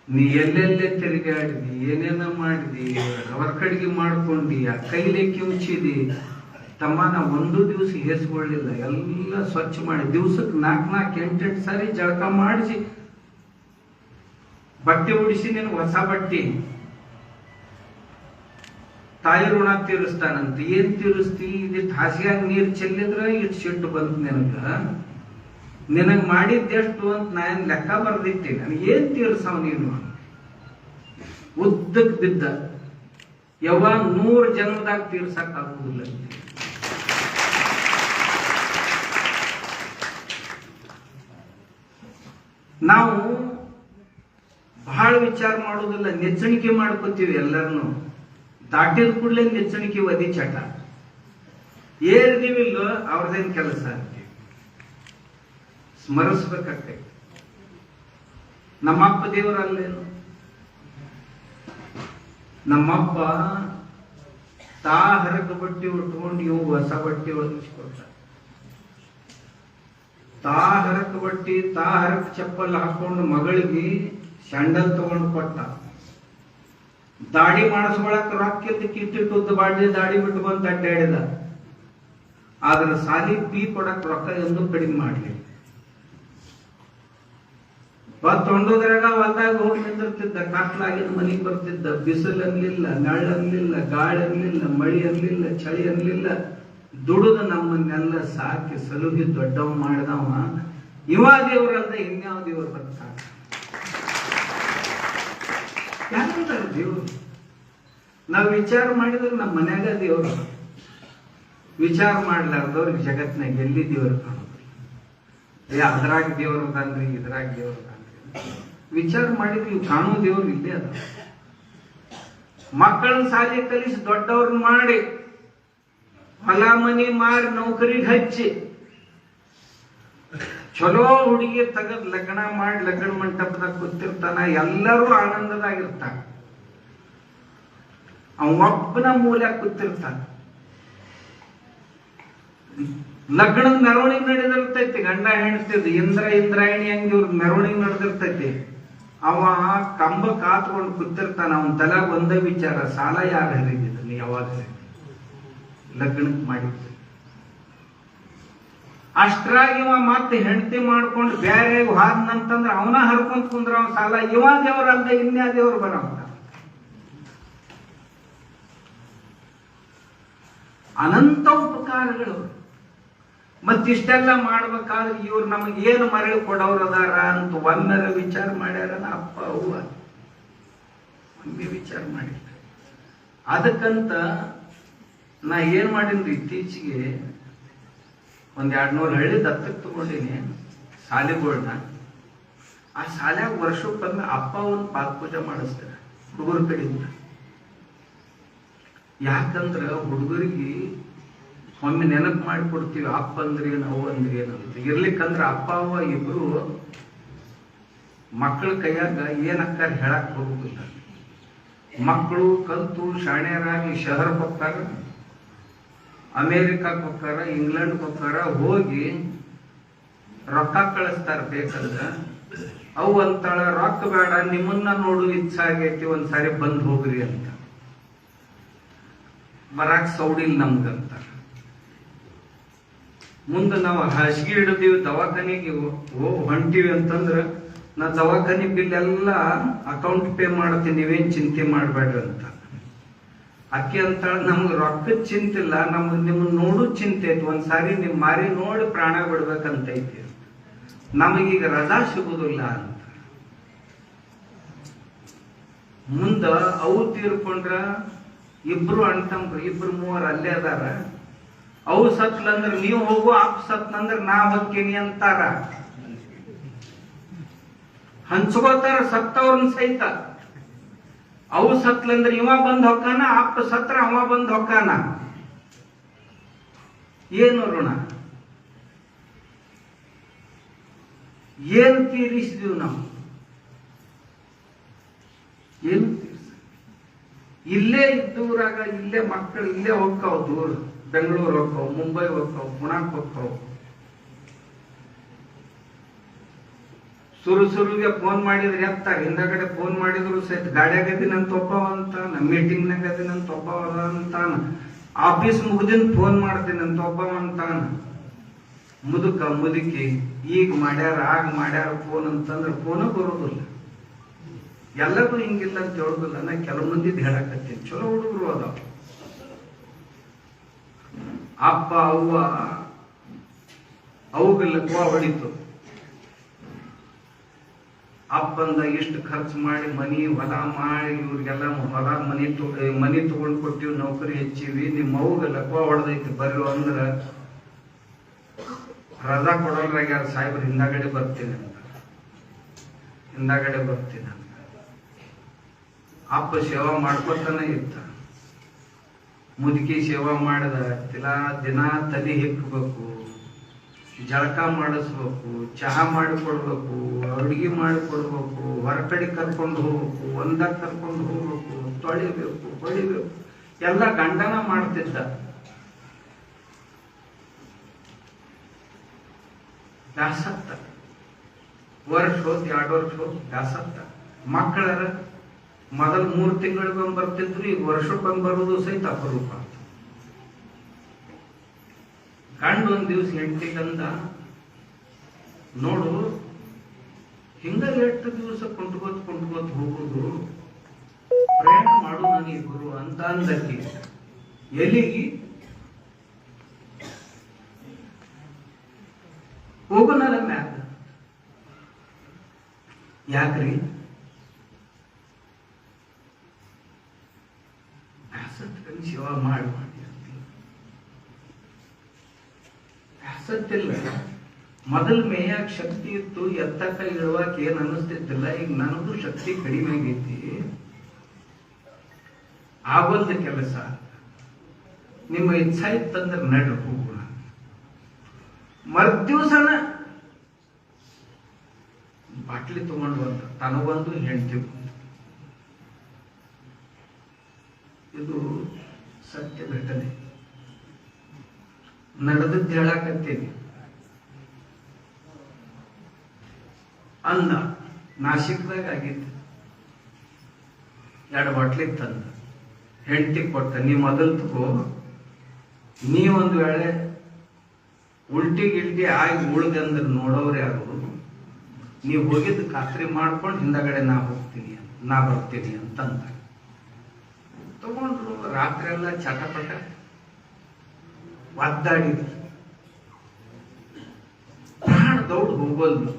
S1: ನೀ ಎಲ್ಲೆಲ್ಲೇ ತಿರುಗಾಡಿದಿ, ಏನೇನೋ ಮಾಡಿದಿ, ಹೊರಕಡಿಗೆ ಮಾಡ್ಕೊಂಡಿ, ಆ ಕೈಲೆ ಕಿವುಚಿದಿ. ತಮ್ಮ ನಾ ಒಂದು ದಿವಸ ಹೇಸ್ಕೊಳ್ಳಿಲ್ಲ, ಎಲ್ಲ ಸ್ವಚ್ಛ ಮಾಡಿ ದಿವ್ಸಕ್ಕೆ 4 8 ಸಾರಿ ಜಳಕ ಮಾಡಿಸಿ ಬಟ್ಟೆ ಉಡಿಸಿ ನಿನಗೆ ಹೊಸ ಬಟ್ಟೆ. ತಾಯಿ ಋಣ ತೀರಿಸ್ತಾನಂತ. ಏನ್ ತೀರಿಸ್ತಿ? ಇದಿಟ್ಟು ಹಾಸಿಯಾಗ ನೀರು ಚೆಲ್ಲಿದ್ರ ಇಟ್ಟು ಸಿಟ್ಟು ಬಂತು ನಿನಗ್ ಮಾಡಿದ್ದೆಷ್ಟು ಅಂತ ನಾ ಏನ್ ಲೆಕ್ಕ ಬರ್ದಿಟ್ಟಿ. ನನಗೆ ಏನ್ ತೀರ್ಸವ್ ನೀನು? ಉದ್ದಕ್ ಬಿದ್ದ ಯಾವಾಗ 100 ಜನ್ಮದಾಗ ತೀರ್ಸಕ್ ಆಗುದಿಲ್ಲ. ನಾವು ಬಹಳ ವಿಚಾರ ಮಾಡೋದಿಲ್ಲ, ನೆಚ್ಚಣಿಕೆ ಮಾಡ್ಕೋತೀವಿ. ಎಲ್ಲರನ್ನು ದಾಟಿದ ಕೂಡಲೇ ನೆಚ್ಚಣಿಕೆ ಒದಿ ಚಟ. ಏರ್ದಿವಿಲ್ಲೋ ಅವ್ರದೇನ್ ಕೆಲಸ ಅಂತೀವಿ. ಸ್ಮರಿಸ್ಬೇಕಾಗ್ತೈತಿ. ನಮ್ಮಪ್ಪ ದೇವರಲ್ಲೇನು? ನಮ್ಮಪ್ಪ ತಾ ಹರಕ ಬಟ್ಟೆ ಉಟ್ಕೊಂಡು ಇವು ಹೊಸ ಬಟ್ಟೆ ಒದಗಿಸ್ಕೊಡ್ತ. ತಾ ಹರಕ ಬಟ್ಟೆ, ತಾ ಹರಕ ಚಪ್ಪಲ್ ಹಾಕೊಂಡು ಮಗಳಿಗೆ ಸ್ಯಾಂಡಲ್ ತಗೊಂಡು ಕೊಟ್ಟ. ದಾಡಿ ಮಾಡಿಸ್ಕೊಳಕ್ ರೊಕ್ಕ ಕಿಟ್ಟಿಟ್ಟು ಬಾಡಿ ದಾಡಿ ಬಿಟ್ಟು ಬಂದು ಅಡ್ಡಾಡಿದ. ಆದ್ರೆ ಸಾಲಿ ಪೀ ಕೊಡಕ್ ರೊಕ್ಕ ಎಂದು ಕಡಿಮೆ ಮಾಡ್ಲಿ. ತೊಂಡೋದ್ರಾಗ ಹೊಲ್ದಾಗ ಹೋಗಿ ನಿಂದಿರ್ತಿದ್ದ. ಕತ್ಲಾಗಿನ ಮನೆಗೆ ಬರ್ತಿದ್ದ. ಬಿಸಿಲು ಅನ್ಲಿಲ್ಲ, ನೆಳ್ಳ ಅನ್ಲಿಲ್ಲ, ಗಾಳಿ ಅನ್ಲಿಲ್ಲ, ಮಳಿ ಅನ್ಲಿಲ್ಲ, ಚಳಿ ಅನ್ಲಿಲ್ಲ. ದುಡಿದು ನಮ್ಮನ್ನೆಲ್ಲ ಸಾಕಿ ಸಲುಗಿ ದೊಡ್ಡವ ಮಾಡಿದವ. ಇವ ದೇವ್ರಲ್ದ ಇನ್ಯಾವ ದೇವ್ರು ಬರ್ತಾರ? ಯಾರ ದೇವ್ರು? ನಾವ್ ವಿಚಾರ ಮಾಡಿದ್ರೆ ನಮ್ಮ ಮನ್ಯಾಗ ದೇವ್ರು. ವಿಚಾರ ಮಾಡ್ಲಾರ್ದವ್ರಿಗೆ ಜಗತ್ನಾಗ ಎಲ್ಲಿ ದೇವ್ರು ಕಾಣೋದಿಲ್ಲ. ಅದ್ರಾಗ ದೇವ್ರು ಅದಾನ್ರಿ, ಇದ್ರಾಗ ದೇವ್ರು ಅದಾನ್ರಿ. ವಿಚಾರ ಮಾಡಿದ್ವಿ, ಇವು ಕಾಣೋ ದೇವ್ರು ಇಲ್ಲೇ ಅದ. ಮಕ್ಕಳನ್ನ ಶಾಲೆ ಕಲಿಸಿ ದೊಡ್ಡವ್ರನ್ನ ಮಾಡಿ ಹೊಲ ಮನಿ ಮಾರಿ ನೌಕರಿಗೆ ಹಚ್ಚಿ ಚಲೋ ಹುಡುಗಿ ತೆಗೆದ್ ಲಗ್ನ ಮಾಡಿ ಲಗ್ನ ಮಂಟಪದಾಗ ಕೂತಿರ್ತಾನ. ಎಲ್ಲರೂ ಆನಂದದಾಗಿರ್ತಾನ. ಅವೊಬ್ಬನ ಮೂಲೆ ಕೂತಿರ್ತಾನ. ಲಗ್ನದ ಮೆರವಣಿಗೆ ನಡೆದಿರ್ತೈತಿ. ಗಂಡ ಹೆಣ್ತಿದ್ ಇಂದ್ರಾಯಣಿ ಹಂಗ ಇವ್ರ ಮೆರವಣಿಗೆ ನಡೆದಿರ್ತೈತಿ. ಅವ ಕಂಬ ಕಾತ್ಕೊಂಡು ಕೂತಿರ್ತಾನ. ಅವನ ತಲೆ ಒಂದೇ ವಿಚಾರ, ಸಾಲ ಯಾರು ಹರಿದಿದ್ರು? ನೀ ಯಾವಾಗ ಲಗ್ನಕ್ಕೆ ಮಾಡಿದ್ರಿ? ಅಷ್ಟ್ರಾಗಿ ಇವ ಮತ್ತೆ ಹೆಂಡತಿ ಮಾಡ್ಕೊಂಡು ಬೇರೆ ಹಾದ್ನಂತಂದ್ರ ಅವನ ಹರ್ಕೊಂತ ಕುಂದ್ರ ಅವನ ಸಾಲ. ಇವ ದೇವ್ರಲ್ದ ಇನ್ಯಾ ದೇವ್ರು ಬರಲ್ಲ. ಅನಂತ ಉಪಕಾರಗಳು. ಮತ್ತಿಷ್ಟೆಲ್ಲ ಮಾಡ್ಬೇಕಾದ್ರೆ ಇವ್ರು ನಮಗೆ ಏನು ಮರಳಿ ಕೊಡೋರು ಅದಾರ ಅಂತ ಒಮ್ಮೆರ ವಿಚಾರ ಮಾಡ್ಯಾರನ ಅಪ್ಪ ಅವ್ವ? ಒಮ್ಮೆ ವಿಚಾರ ಮಾಡಿರ್ತಾರೆ. ಅದಕ್ಕಂತ ನಾ ಏನ್ ಮಾಡೀನ್ರಿ, ಇತ್ತೀಚೆಗೆ 100-200 ಹಳ್ಳಿ ದತ್ತಕ್ಕೆ ತಗೊಂಡಿನಿ ಶಾಲೆಗಳ್ನ. ಆ ಶಾಲ್ಯಾಗ ವರ್ಷಕ್ಕೊಮ್ಮೆ ಅಪ್ಪ ಒಂದು ಪಾದ ಪೂಜೆ ಮಾಡಿಸ್ತಾರೆ ಹುಡುಗರ ಕಡೆಯಿಂದ. ಯಾಕಂದ್ರ ಹುಡುಗರಿಗೆ ಒಮ್ಮೆ ನೆನಪು ಮಾಡಿಕೊಡ್ತೀವಿ, ಅಪ್ಪ ಅಂದ್ರೆ ಏನು, ಅವ್ವ ಅಂದ್ರೆ ಏನಂತ. ಇರ್ಲಿಕ್ಕಂದ್ರ ಅಪ್ಪ ಅವ್ವ ಇಬ್ರು ಮಕ್ಕಳ ಕೈಯಾಗ ಏನಕ್ಕಾರ ಹೇಳಕ್ ಹೋಗುದಿಲ್ಲ. ಮಕ್ಕಳು ಕಲ್ತು ಶಾಣ್ಯರಾಗಿ ಶಹರಕ್ಕೆ ಹೋಗ್ತಾರ, ಅಮೇರಿಕಕ್ಕೆ ಹೋಗ್ತಾರ, ಇಂಗ್ಲೆಂಡ್ಗೆ ಹೋಗ್ತಾರ, ಹೋಗಿ ರೊಕ್ಕ ಕಳಿಸ್ತಾರ ಬೇಕಂದ್ರ. ಅವು ಅಂತಾಳ ರೊಕ್ಕ ಬೇಡ, ನಿಮ್ಮನ್ನ ನೋಡು ಇಚ್ಛೆ ಆಗೈತಿ, ಒಂದ್ಸಾರಿ ಬಂದ್ ಹೋಗ್ರಿ ಅಂತ. ಬರಾಕ್ ಸೌಡಿಲ್ ನಮ್ಗಂತ. ಮುಂದೆ ನಾವು ಹಾಸಿಗೆ ಹಿಡಿದೀವಿ, ದವಾಖಾನಿಗೆ ಹೊಂಟಿವಿ ಅಂತಂದ್ರ ನಾ ದವಾಖಾನಿ ಬಿಲ್ ಎಲ್ಲ ಅಕೌಂಟ್ ಪೇ ಮಾಡ್ತೀನಿ, ನೀವೇನ್ ಚಿಂತೆ ಮಾಡ್ಬೇಡ್ರಿ ಅಂತ. ಅಕ್ಕಿ ಅಂತಾಳ ನಮ್ಗೆ ರೊಕ್ಕದ ಚಿಂತಿಲ್ಲ, ನಮ್ಗೆ ನಿಮ್ಮನ್ನ ನೋಡು ಚಿಂತೆ ಐತಿ, ಒಂದ್ಸಾರಿ ನಿಮ್ ಮಾರಿ ನೋಡಿ ಪ್ರಾಣ ಬಿಡ್ಬೇಕಂತೈತಿ, ನಮಗೀಗ ರಜಾ ಸಿಗುದಿಲ್ಲ ಅಂತ. ಮುಂದ ಅವು ತೀರ್ಕೊಂಡ್ರ ಇಬ್ರು ಅಣ್ತಂಬ್ರು, ಇಬ್ರು ಮೂವರು ಅಲ್ಲೇ ಅದಾರ. ಅವು ಸತ್ಲಂದ್ರ ನೀವು ಹೋಗು, ಅಪ್ ಸತ್ಲಂದ್ರ ನಾ ಹೊಕ್ಕೀನಿ ಅಂತಾರ. ಹಂಚ್ಕೋತಾರ ಸತ್ತವ್ರನ್ನ ಸಹಿತ. ಅವು ಸತ್ಲಂದ್ರ ಇವ ಬಂದ್ ಹೊಕ್ಕಾನ, ಅಪ್ಪ ಸತ್ರ ಅವ ಬಂದ್ ಹೊಕ್ಕಾನ. ಏನು ಋಣ? ಏನ್ ತೀರಿಸಿದೀವಿ ನಾವು? ಏನು ತೀರಿಸ? ಇಲ್ಲೇ ಇದ್ದೂರಾಗ ಇಲ್ಲೇ ಮಕ್ಕಳು ಇಲ್ಲೇ ಹೋಗ್ತಾವ್, ದೂರ ಬೆಂಗಳೂರು ಹೋಗ್ತಾವ್, ಮುಂಬೈ ಹೋಗ್ತಾವ್, ಪುಣಾಕ್ ಹೋಗ್ತಾವ್. ಸುರುಗೆ ಫೋನ್ ಮಾಡಿದ್ರೆ ಎತ್ತಾರೆ, ಹಿಂದಗಡೆ ಫೋನ್ ಮಾಡಿದ್ರು ಸಹಿತ ಗಾಡಿಯಾಗ ಅದಿನಂತ ಒಬ್ಬವ ಅಂತಾನ, ಮೀಟಿಂಗ್ನಾಗ ಅದಿನಂತ ಒಬ್ಬವ ಅಂತಾನ, ಆಫೀಸ್ ಮುಗ್ದಿನ ಫೋನ್ ಮಾಡ್ತೀನಂತ ಒಬ್ಬವ ಅಂತಾನ. ಮುದುಕಿ ಈಗ ಮಾಡ್ಯಾರ ಆಗ ಮಾಡ್ಯಾರ ಫೋನ್ ಅಂತಂದ್ರೆ ಫೋನ ಬರೋದಿಲ್ಲ. ಎಲ್ಲರೂ ಹಿಂಗಿಲ್ಲ ಅಂತ ಹೇಳುದಿಲ್ಲ, ನಾ ಕೆಲವು ಮಂದಿದ್ ಹೇಳಕತ್ತೀನಿ. ಚಲೋ ಹುಡುಗರು ಅದಾವ. ಅಪ್ಪ ಅವ್ವ ಅವುಗಲ್ಲಕ್ಕೂ ಹೊಡಿತು. ಅಪ್ಪಂದ ಇಷ್ಟು ಖರ್ಚು ಮಾಡಿ ಮನಿ ಹೊಲ ಮಾಡಿ ಇವ್ರಿಗೆಲ್ಲ ಹೊಲ ಮನಿ ತಗೊಂಡ್ ಕೊಟ್ಟಿವಿ, ನೌಕರಿ ಹೆಚ್ಚಿವಿ, ನಿಮ್ಮ ಅವ್ಗಲ್ಲಕ್ಕೂ ಹೊಡೆದೈತಿ ಬರ್ರು ಅಂದ್ರ ರಜಾ ಕೊಡೋಲ್ರಾಗ ಯಾರು ಸಾಹೇಬ್ರು ಹಿಂದಾಗಡೆ ಬರ್ತೀನಿ ಅಂತ. ಅಪ್ಪ ಸೇವಾ ಮಾಡ್ಕೊತಾನೆ ಇತ್ತ. ಮುದುಕಿ ಸೇವಾ ಮಾಡಿದ ದಿನ ತಲೆ ಹೆಕ್ಕಬೇಕು, ಜಳಕ ಮಾಡಿಸ್ಬೇಕು, ಚಹಾ ಮಾಡಿಕೊಡ್ಬೇಕು, ಅಡುಗೆ ಮಾಡಿಕೊಡ್ಬೇಕು, ಹೊರಗಡೆ ಕರ್ಕೊಂಡು ಹೋಗ್ಬೇಕು, ಒಂದಾಗ ಕರ್ಕೊಂಡು ಹೋಗ್ಬೇಕು, ತೊಳಿಬೇಕು, ಹೊಳಿಬೇಕು, ಎಲ್ಲ ಗಂಡನ ಮಾಡ್ತಿದ್ದ. ಬ್ಯಾಸತ್ತ. ವರ್ಷ ಹೋದ್ 2 ವರ್ಷ ಹೋದ್ ಬ್ಯಾಸತ್ತ. ಮಕ್ಕಳರ ಮೊದಲು 3 ತಿಂಗಳಿಗೊಂದು ಬರ್ತಿದ್ರು, ಈಗ ವರ್ಷಕ್ಕೊಂದು ಬರೋದು ಸಹಿತ ಅಪರೂಪ. ಗಂಡು ಒಂದ್ ದಿವ್ಸ ಹೆಂಡತಿಗಂದ, ನೋಡು ಹಿಂಗ ಎಷ್ಟು ದಿವಸ ಕೊಂಡ್ಕೋತ್ ಹೋಗುದು, ಪ್ರಯಾಣ ಮಾಡು ನನಗೆ ಗುರು ಅಂತ ಅಂದಕ್ಕೆ. ಎಲ್ಲಿಗಿ ಹೋಗೋನಲ್ಲ ಮ್ಯಾಗ. ಯಾಕ್ರಿ? ಸೇವಾ ಮಾಡಿ ಬ್ಯಾಸತ್ತಿಲ್ಲ. ಮೊದಲ್ ಮೇಯಾಗ ಶಕ್ತಿ ಇತ್ತು, ಎತ್ತಕ್ಕ ಇಳುವಾಕ ಏನ್ ಅನಿಸ್ತಿದ್ದಿಲ್ಲ. ಈಗ ನನಗೂ ಶಕ್ತಿ ಕಡಿಮೆ ಆಗೈತಿ, ಆಗೋಲ್ದ ಕೆಲಸ. ನಿಮ್ಮ ಇಚ್ಛಾ ಇತ್ತಂದ್ರೆ ನಡ್ರಿ ಹೋಗೋಣ. ಮರ್ದಿವ್ಸನ ಬಾಟ್ಲಿ ತಗೊಂಡು ಬಂದ, ತನಗೊಂದು ಹೆಂಡತಿ. ಇದು ಸತ್ಯ ಘಟನೆ, ನಡೆದದ್ದು ಹೇಳಾಕತ್ತೀನಿ. ಅಂದ ನಾಸಿಕ್ದಾಗ ಆಗಿತ್ತು. 2 ಬಾಟ್ಲಿ ತಂದ ಹೆಂಡತಿ ಕೊಟ್ಟ, ನೀ ಮೊದಲು ತಗೋ, ನೀ ಒಂದು ವೇಳೆ ಉಲ್ಟಿ ಆಗಿ ಉಳ್ದಂದ್ರೆ ನೋಡೋರು ಯಾರು, ನೀವು ಹೋಗಿದ್ದು ಖಾತ್ರಿ ಮಾಡ್ಕೊಂಡು ಹಿಂದಗಡೆ ನಾ ಬರ್ತೀನಿ ಅಂತಂದ. ತಗೊಂಡ್ರು. ರಾತ್ರಿ ಎಲ್ಲ ಚಟಪಟ ಒದ್ದಾಡಿದ್ರು. ಪ್ರಾಣ ದೌಡ್ ಹೋಗೋದು.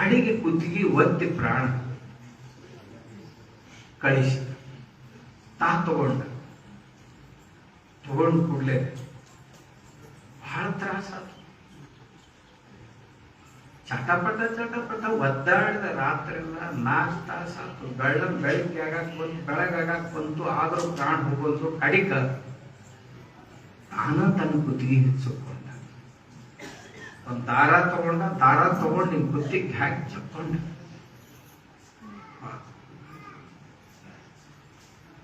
S1: ಅಡಿಗೆ ಕುತ್ತಿಗೆ ಒತ್ತಿ ಪ್ರಾಣ ಕಳಿಸಿ ತಗೊಂಡು ಕೂಡ್ಲೆ ಬಹಳ ತ್ರಾಸ. ಚಟಪಟ ಒದ್ದಾಡಿದ. ರಾತ್ರಿ ಎಲ್ಲ 4 ತಾಸಾತು. ಬೆಳಗಾಗಕ್ ಬಂತು, ಆದ್ರೂ ಪ್ರಾಣ ಹೋಗೋದು. ಕಡಿಕ ತಾನ ತನ್ನ ಕುತ್ತಿಗೆ ಹಿಚ್ಚಿಕೊಂಡ. ಒಂದ್ ದಾರ ತಗೊಂಡು ನಿಮ್ ಕುತ್ತಿಗೆ ಹಾಕಿ ಚಕ್ಕೊಂಡ.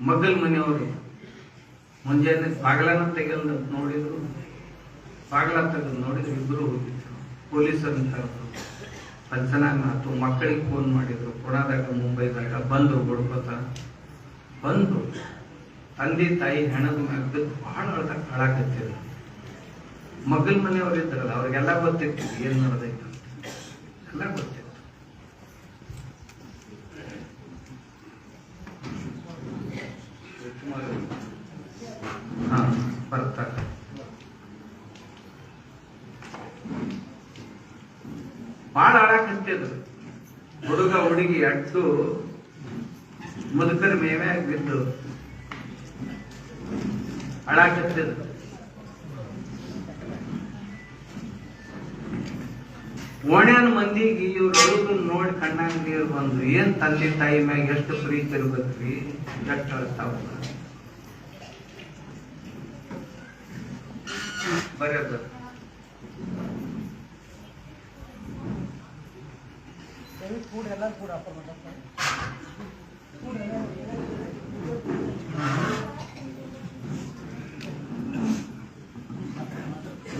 S1: ಮಗ್ಗಲ್ ಮನೆಯವರು ಮುಂಜಾನೆ ಬಾಗಲನ ತೆಗೆಲ್ ನೋಡಿದ್ರು, ಬಾಗಲ ತೆಗೆದು ನೋಡಿದ್ರು, ಇಬ್ಬರು ಹೋಗಿದ್ರು. ಪೊಲೀಸರನ್ನ ಕರೆದ್ರು, ಪಂಚನಾಮ ಆಯ್ತು, ಮಕ್ಕಳಿಗೆ ಫೋನ್ ಮಾಡಿದ್ರು. ಪುಣಾದಾಗ ಮುಂಬೈದಾಗ ಬಂದ್ರು, ಬಡ್ಕೋತ ಬಂದು ತಂದೆ ತಾಯಿ ಹೆಣದ ಮ್ಯಾಗ ಬಿದ್ದು ಬಹಳ ಅಳಾಕತ್ತಿದ್ರು. ಮಗಲ್ ಮನೆಯವ್ರು ಇದ್ರಲ್ಲ, ಅವ್ರಿಗೆಲ್ಲ ಗೊತ್ತಿತ್ತು ಏನ್ ನಡೆದೈತೆ, ಎಲ್ಲ ಗೊತ್ತಿತ್ತು. ಹಾ ಬರ್ತಾರೆ. ಬಾಳ ಆಡಾಕತ್ತಿದ್ರು. ಹುಡುಗ ಹುಡುಗಿ ಅಟ್ಟು ಮುದುಕರ ಮೇವ್ಯಾಗ ಬಿದ್ದು ಅಳಾಕತ್ತಿದ್ರು. ಓಣ್ಯಾನ ಮಂದಿಗೆ ಇವ್ರು ನೋಡಿ ಕಣ್ಣಾಗ ನೀರು ಬಂದು, ಏನ್ ತಂದೆ ತಾಯಿ ಮ್ಯಾಗ ಎಷ್ಟು ಪ್ರೀತಿ ಇರ್ಬೇಕ್ರಿ, ಎಷ್ಟು ಅಳ್ತಾವ. ಬರೆಯೋದು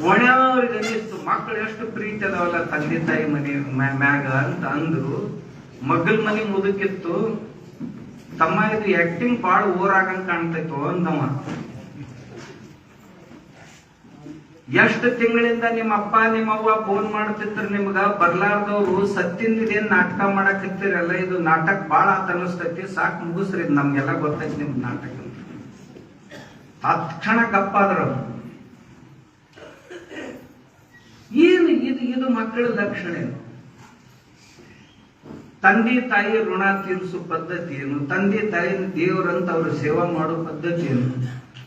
S1: ಓಣ್ಯಾವ್ರಿಗೆ ಅನ್ನಿಸ್ತು, ಮಕ್ಕಳು ಎಷ್ಟು ಪ್ರೀತಿ ಅದಾವಲ್ಲ ತಂದೆ ತಾಯಿ ಮನೆ ಮ್ಯಾಗ ಅಂತ ಅಂದ್ರು. ಮಗಲ್ ಮನೆ ಮುದುಕಿತ್ತು. ತಮ್ಮ ಇದು ಆಕ್ಟಿಂಗ್ ಬಾಳ ಓರಾಗಂಗ್ ಕಾಣ್ತೈತು ಅಂದವ. ಎಷ್ಟು ತಿಂಗಳಿಂದ ನಿಮ್ಮ ಅಪ್ಪ ನಿಮ್ಮವ್ವ ಫೋನ್ ಮಾಡ್ತಿದ್ರು ನಿಮ್ಗ, ಬರ್ಲಾರ್ದವ್ರು ಸತ್ತಿಂದೇನ್ ನಾಟಕ ಮಾಡಕತ್ತಿರಲ್ಲ, ಇದು ನಾಟಕ ಬಾಳ ಆತ ಅನಿಸ್ತೈತಿ, ಸಾಕ್ ಮುಗಿಸ್ರಿ, ಇದು ನಮ್ಗೆಲ್ಲ ಗೊತ್ತೈತಿ ನಿಮ್ ನಾಟಕ. ತಕ್ಷಣ ಗಪ್ಪಾದ್ರ. ಏನು ಇದು ಮಕ್ಕಳ ಲಕ್ಷಣ ಏನು? ತಂದೆ ತಾಯಿ ಋಣ ತೀರಿಸೋ ಪದ್ಧತಿ ಏನು? ತಂದೆ ತಾಯಿ ದೇವರಂತ ಅವ್ರ ಸೇವಾ ಮಾಡೋ ಪದ್ಧತಿ ಏನು?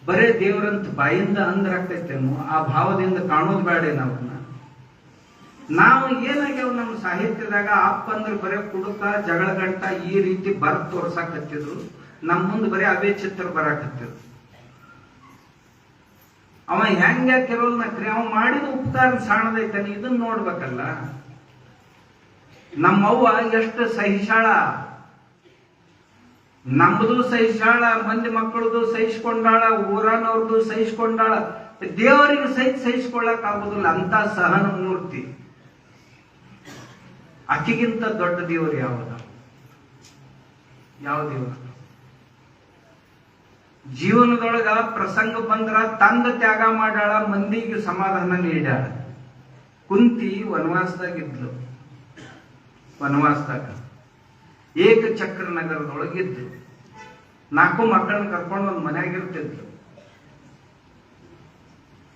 S1: ಬರೇ ದೇವರಂತ ಬಾಯಿಂದ ಅಂದ್ರಾಗ್ತೈತೇನು? ಆ ಭಾವದಿಂದ ಕಾಣೋದು ಬೇಡ ನಾವನ್ನ. ನಾವು ಏನಾಗ್ಯಾವ ನಮ್ಮ ಸಾಹಿತ್ಯದಾಗ ಅಪ್ಪ ಅಂದ್ರೆ ಬರೇ ಕುಡುಕ ಜಗಳ ಗಂಟ ಈ ರೀತಿ ಬರ್ದ್ ತೋರ್ಸಾಕತ್ತಿದ್ರು. ನಮ್ಮ ಮುಂದೆ ಬರೀ ಅವೇ ಚಿತ್ರ ಬರಾಕತ್ತಿದ್ರು. ಅವ ಹೆಂಗ ಕೆಲವೊಂದು ನಕ್ರಿ, ಅವ ಮಾಡಿದ ಉಪಕಾರ ಸಾಣದೈತಾನೆ, ಇದನ್ನ ನೋಡ್ಬೇಕಲ್ಲ. ನಮ್ಮವ್ವ ಎಷ್ಟು ಸಹಿಸಾಳ, ನಮ್ಮದು ಸಹಿಸಾಳ, ಮಂದಿ ಮಕ್ಕಳದು ಸಹಿಸ್ಕೊಂಡಾಳ, ಊರನವ್ರದು ಸಹಿಸ್ಕೊಂಡಾಳ. ದೇವರಿಗೆ ಸಹಿಸ್ಕೊಳ್ಳಕ್ ಆಗುದಿಲ್ಲ ಅಂತ ಸಹನ ಮೂರ್ತಿ. ಅಕ್ಕಿಗಿಂತ ದೊಡ್ಡ ದೇವರು ಯಾವುದು? ಯಾವ ದೇವರು? ಜೀವನದೊಳಗ ಪ್ರಸಂಗ ಬಂದ್ರ ತಂದ ತ್ಯಾಗ ಮಾಡಾಳ, ಮಂದಿಗೆ ಸಮಾಧಾನ ನೀಡ್ಯಾಳ. ಕುಂತಿ ವನವಾಸದಾಗಿದ್ಲು. ವನವಾಸದಾಗ ಏಕಚಕ್ರ ನಗರದೊಳಗಿದ್ದು 4 ಮಕ್ಕಳನ್ನ ಕರ್ಕೊಂಡು ಒಂದ್ ಮನ್ಯಾಗಿರ್ತಿದ್ರು.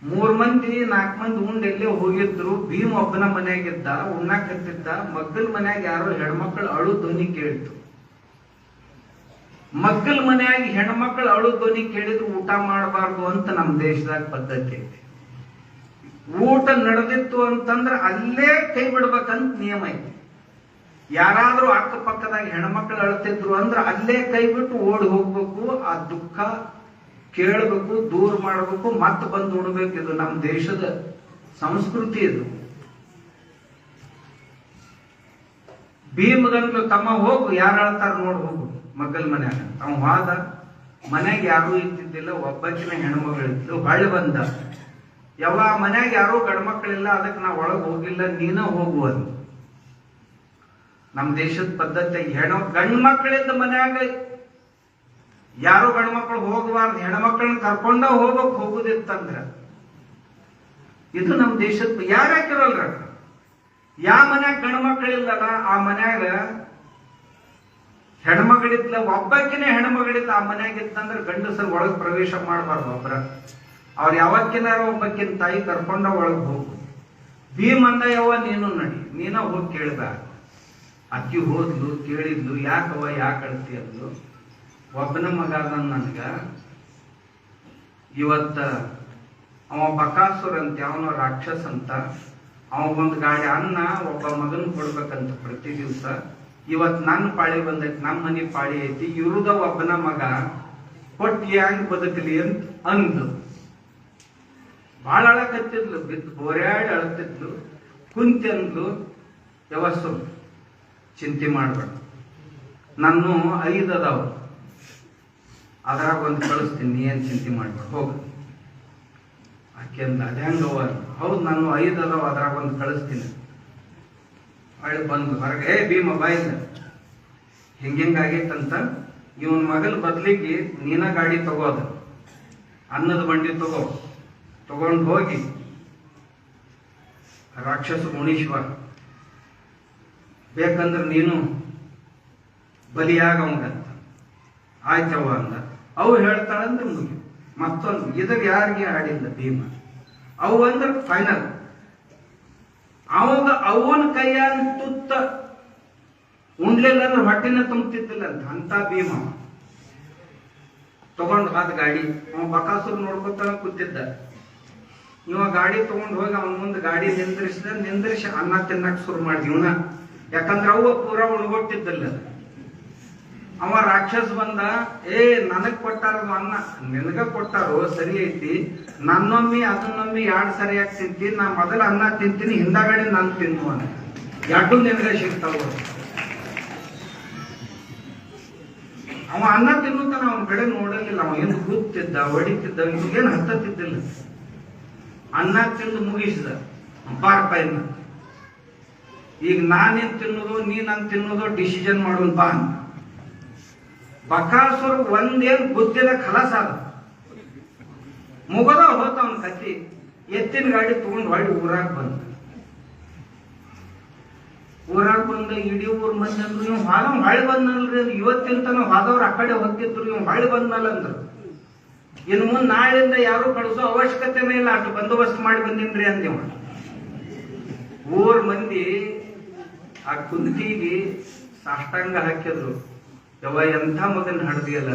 S1: 3 ಮಂದಿ 4 ಮಂದಿ ಉಂಡ್ ಎಲ್ಲೇ ಹೋಗಿದ್ರು. ಭೀಮ್ ಒಬ್ಬನ ಮನ್ಯಾಗಿದ್ದ, ಉಣ್ಣಾಕತ್ತಿದ್ದ. ಮಗ್ಗಲ್ ಮನ್ಯಾಗ ಯಾರೋ ಹೆಣ್ಮಕ್ಳು ಅಳು ಧ್ವನಿ ಕೇಳಿತು. ಮಗ್ಗಲ್ ಮನ್ಯಾಗ ಹೆಣ್ಮಕ್ಳು ಅಳು ಧ್ವನಿ ಕೇಳಿದ್ರು ಊಟ ಮಾಡಬಾರ್ದು ಅಂತ ನಮ್ಮ ದೇಶದಾಗ ಪದ್ಧತಿ ಐತಿ. ಊಟ ನಡೆದಿತ್ತು ಅಂತಂದ್ರ ಅಲ್ಲೇ ಕೈ ಬಿಡ್ಬೇಕಂತ ನಿಯಮ ಐತಿ. ಯಾರಾದ್ರೂ ಅಕ್ಕಪಕ್ಕದಾಗ ಹೆಣ್ಮಕ್ಳು ಅಳ್ತಿದ್ರು ಅಂದ್ರ ಅಲ್ಲೇ ಕೈ ಬಿಟ್ಟು ಓಡಿ ಹೋಗ್ಬೇಕು. ಆ ದುಃಖ ಕೇಳಬೇಕು, ದೂರ ಮಾಡಬೇಕು, ಮತ್ತೆ ಬಂದು ಉಣ್ಬೇಕು. ಇದು ನಮ್ಮ ದೇಶದ ಸಂಸ್ಕೃತಿ. ಇದು ಭೀಮಗಂದು ತಮ್ಮ ಹೋಗು, ಯಾರು ಅಳ್ತಾರ ನೋಡ್ ಹೋಗು ಮಗ್ಗಲ್ ಮನ್ಯಾಗ. ಅವ ವಾದ, ಮನ್ಯಾಗ ಯಾರು ಇದ್ದಿದ್ದಿಲ್ಲ, ಒಬ್ಬಕಿನ ಹೆಣ್ಮಗಳಿದ್ಲು. ಹೊಳ್ಳಿ ಬಂದ, ಯಾವ ಮನ್ಯಾಗ ಯಾರು ಗಂಡ್ಮಕ್ಳಿಲ್ಲ, ಅದಕ್ಕೆ ನಾ ಒಳಗ್ ಹೋಗಿಲ್ಲ, ನೀನ ಹೋಗುವುದು. ನಮ್ಮ ದೇಶದ ಪದ್ಧತಿ ಗಂಡು ಮಕ್ಕಳಿಂದ ಮನ್ಯಾಗ ಯಾರು ಗಂಡ್ಮಕ್ಳು ಹೋಗಬಾರ್ದು, ಹೆಣ್ಮಕ್ಳನ್ನ ಕರ್ಕೊಂಡ ಹೋಗುದಿತ್ತಂದ್ರ ಇದು ನಮ್ಮ ದೇಶದ. ಯಾರು ಹಾಕಿರಲ್ರ, ಯಾವ ಮನ್ಯಾಗ ಗಂಡ್ಮಕ್ಳಿಲ್ಲಲ್ಲ ಆ ಮನ್ಯಾಗ ಹೆಣ್ಮಗಳಿದ್ಲ, ಒಬ್ಬಕ್ಕಿನ ಹೆಣ್ಮಗಳಿದ್ಲ ಆ ಮನ್ಯಾಗಿತ್ತಂದ್ರ ಗಂಡಸರು ಒಳಗ್ ಪ್ರವೇಶ ಮಾಡಬಾರ್ದು. ಒಬ್ರ ಅವ್ರು ಯಾವಕ್ಕಿನಾರ ಒಬ್ಬಕ್ಕಿನ ತಾಯಿ ಕರ್ಕೊಂಡ ಒಳಗ್ ಹೋಗು. ಭೀಮ್ ಅಂದ, ಯವ್ವ ನೀನು ನಡಿ, ನೀನ ಹೋಗಿ ಕೇಳ್ದ. ಅಕ್ಕಿ ಹೋದ್ಲು, ಕೇಳಿದ್ಲು, ಯಾಕವ್ವ ಯಾಕೆ ಅಳ್ತಿ ಅಂದ್ಲು. ಒಬ್ಬನ ಮಗ ನನ್ಗ ಇವತ್ತ ಅವ ಬಕಾಸುರ ಅಂತ, ಅವನ ರಾಕ್ಷಸ ಅಂತ. ಅವಂಗೊಂದು ಗಾಡಿ ಅನ್ನ ಒಬ್ಬ ಮಗನ್ ಕೊಡ್ಬೇಕಂತ ಪ್ರತಿ ದಿವಸ. ಇವತ್ ನನ್ನ ಪಾಳಿ ಬಂದೈತಿ, ನಮ್ಮ ಮನೆ ಪಾಳಿ ಐತಿ, ಇವ್ರದ ಒಬ್ಬನ ಮಗ ಕೊಟ್ಟು ಹೆಂಗ್ ಬದುಕಲಿ ಅಂತ ಅಂದ್ಲು. ಬಾಳ ಅಳಕತ್ತಿದ್ಲು, ಬಿದ್ದು ಬೋರ್ಯಾಡಿ ಅಳತಿದ್ಲು. ಕುಂತಿ ಅಂದ್ಲು, ಯಾವಸ್ಸು ಚಿಂತೆ ಮಾಡ್ಬೇಡ, ನಾನು 5 ಅದಾವ, ಅದ್ರಾಗ ಒಂದು ಕಳಿಸ್ತೀನಿ, ನೀ ಏನು ಚಿಂತೆ ಮಾಡ್ಬೇಡ ಹೋಗ. ಆಕೆ ಅಂದ ಅದ ಹೆಂಗವ? ಹೌದು, ನಾನು 5 ಅದಾವ, ಅದ್ರಾಗ ಒಂದು ಕಳಿಸ್ತೀನಿ. ಹೊಳ್ಳಿ ಬಂದು ಹೊರಗೆ ಭೀಮ ಬಾಯಿಲ್ಲ ಹಿಂಗಾಗೈತಂತ, ಇವನ್ ಮಗಲ್ ಬದ್ಲಿಗೆ ನೀನ ಗಾಡಿ ತಗೋದು, ಅನ್ನದ ಬಂಡಿ ತಗೊಂಡು ಹೋಗಿ ರಾಕ್ಷಸ ಮುನೀಶ್ವರ ಬೇಕಂದ್ರೆ ನೀನು ಬಲಿಯಾಗವಂಗಂತ. ಆಯ್ತವ ಅಂದ. ಅವು ಹೇಳ್ತಾಳಂದ್ರೆ ಮುಗಿ. ಮತ್ತೊಂದು ಇದ್ರ ಯಾರಿಗೆ ಆಡಿಲ್ಲ ಭೀಮ. ಅವು ಅಂದ್ರೆ ಫೈನಲ್. ಅವಾಗ ಅವನ ಕೈಯಾಗ ತುತ್ತ ಉಂಡ್ಲಿಲ್ಲ ಅಂದ್ರೆ ಹೊಟ್ಟಿನ ತುಂಬುತ್ತಿದ್ದಿಲ್ಲ ಅಂತ ಭೀಮ ತಗೊಂಡು ಅದ್ ಗಾಡಿ. ಅವ ಬಕಾಸುರ್ ನೋಡ್ಕೊತಾನ ಕೂತಿದ್ದ. ಇವ ಗಾಡಿ ತಗೊಂಡು ಹೋಗಿ ಅವನ ಮುಂದೆ ಗಾಡಿ ನಿಂದ್ರಿಸಿ ಅನ್ನ ತಿನ್ನಕ್ ಶುರು ಮಾಡಿದ ಇವನ. ಯಾಕಂದ್ರೆ ಅವ ಪೂರ ಉಳ್ಗೊಟ್ಟಿದ್ದಿಲ್ಲ. ಅವ ರಾಕ್ಷಸ ಬಂದ, ನನಗ್ ಕೊಟ್ಟಾರದು ಅನ್ನ, ನಿನಗ ಕೊಟ್ಟಾರೋ ಸರಿ ಐತಿ, ನನ್ನೊಮ್ಮೆ ಅದನ್ನೊಮ್ಮೆ 2 ಸರಿಯಾಗಿ ತಿಂತೀನಿ, ನಾ ಮೊದಲ ಅನ್ನ ತಿಂತೀನಿ, ಹಿಂದಗಡೆ ನಾನು ತಿನ್ನುವ, 2 ನಿನಗ ಸಿಗ್ತಾವ. ಅವ ಅನ್ನ ತಿನ್ನುತ್ತಾನ, ಅವನ ಕಡೆ ನೋಡಲಿಲ್ಲ. ಅವ ಏನು ಕೂತಿದ್ದ, ಹೊಡಿತಿದ್ದ, ಏನು ಹತ್ತತ್ತಿದ್ದಿಲ್ಲ. ಅನ್ನ ತಿಂದು ಮುಗಿಸಿದ. ಬಾರಪ್ಪ ಇನ್ನ ಈಗ ನಾನೇನ್ ತಿನ್ನೋದು ನೀ ನನ್ ತಿನ್ನೋದು ಡಿಸಿಷನ್ ಮಾಡೋನ್ ಬಾ ಅಂತ. ಬಕಾಸುರ ಒಂದೇನ್ ಬುದ್ಧಿದ ಖಲಾಸ ಅದ, ಮುಗದ ಹೋತ ಅವನ ಕತ್ತಿ. ಎತ್ತಿನ ಗಾಡಿ ತಗೊಂಡು ಹೊಳ್ಳಿ ಊರಾಗ ಬಂದ. ಇಡೀ ಊರ್ ಮಂದಿ ಅಂದ್ರು, ಇವ್ ಹೊಳ್ಳಿ ಬಂದಲ್ರಿ, ಇವತ್ತಿನ ತನ ಹೋದವ್ರು ಆ ಕಡೆ ಹೋಗ್ತಿದ್ರು, ಇವ್ ಹೊಳ್ಳಿ ಬಂದಲ್ಲ ಅಂದ್ರು. ಇನ್ನು ಮುಂದೆ ನಾಳೆಯಿಂದ ಯಾರು ಕಳಿಸೋ ಅವಶ್ಯಕತೆನೇ ಇಲ್ಲ, ಅಷ್ಟು ಬಂದೋಬಸ್ತ್ ಮಾಡಿ ಬಂದಿನ್ರಿ ಅಂದೇವ. ಊರ್ ಮಂದಿ ಆ ಕುಂತಿಗೆ ಸಾಷ್ಟಾಂಗ ಹಾಕಿದ್ರು. ಯವ್ವ ಎಂಥ ಮಗನ್ ಹಡ್ದಿಯಲ್ಲ,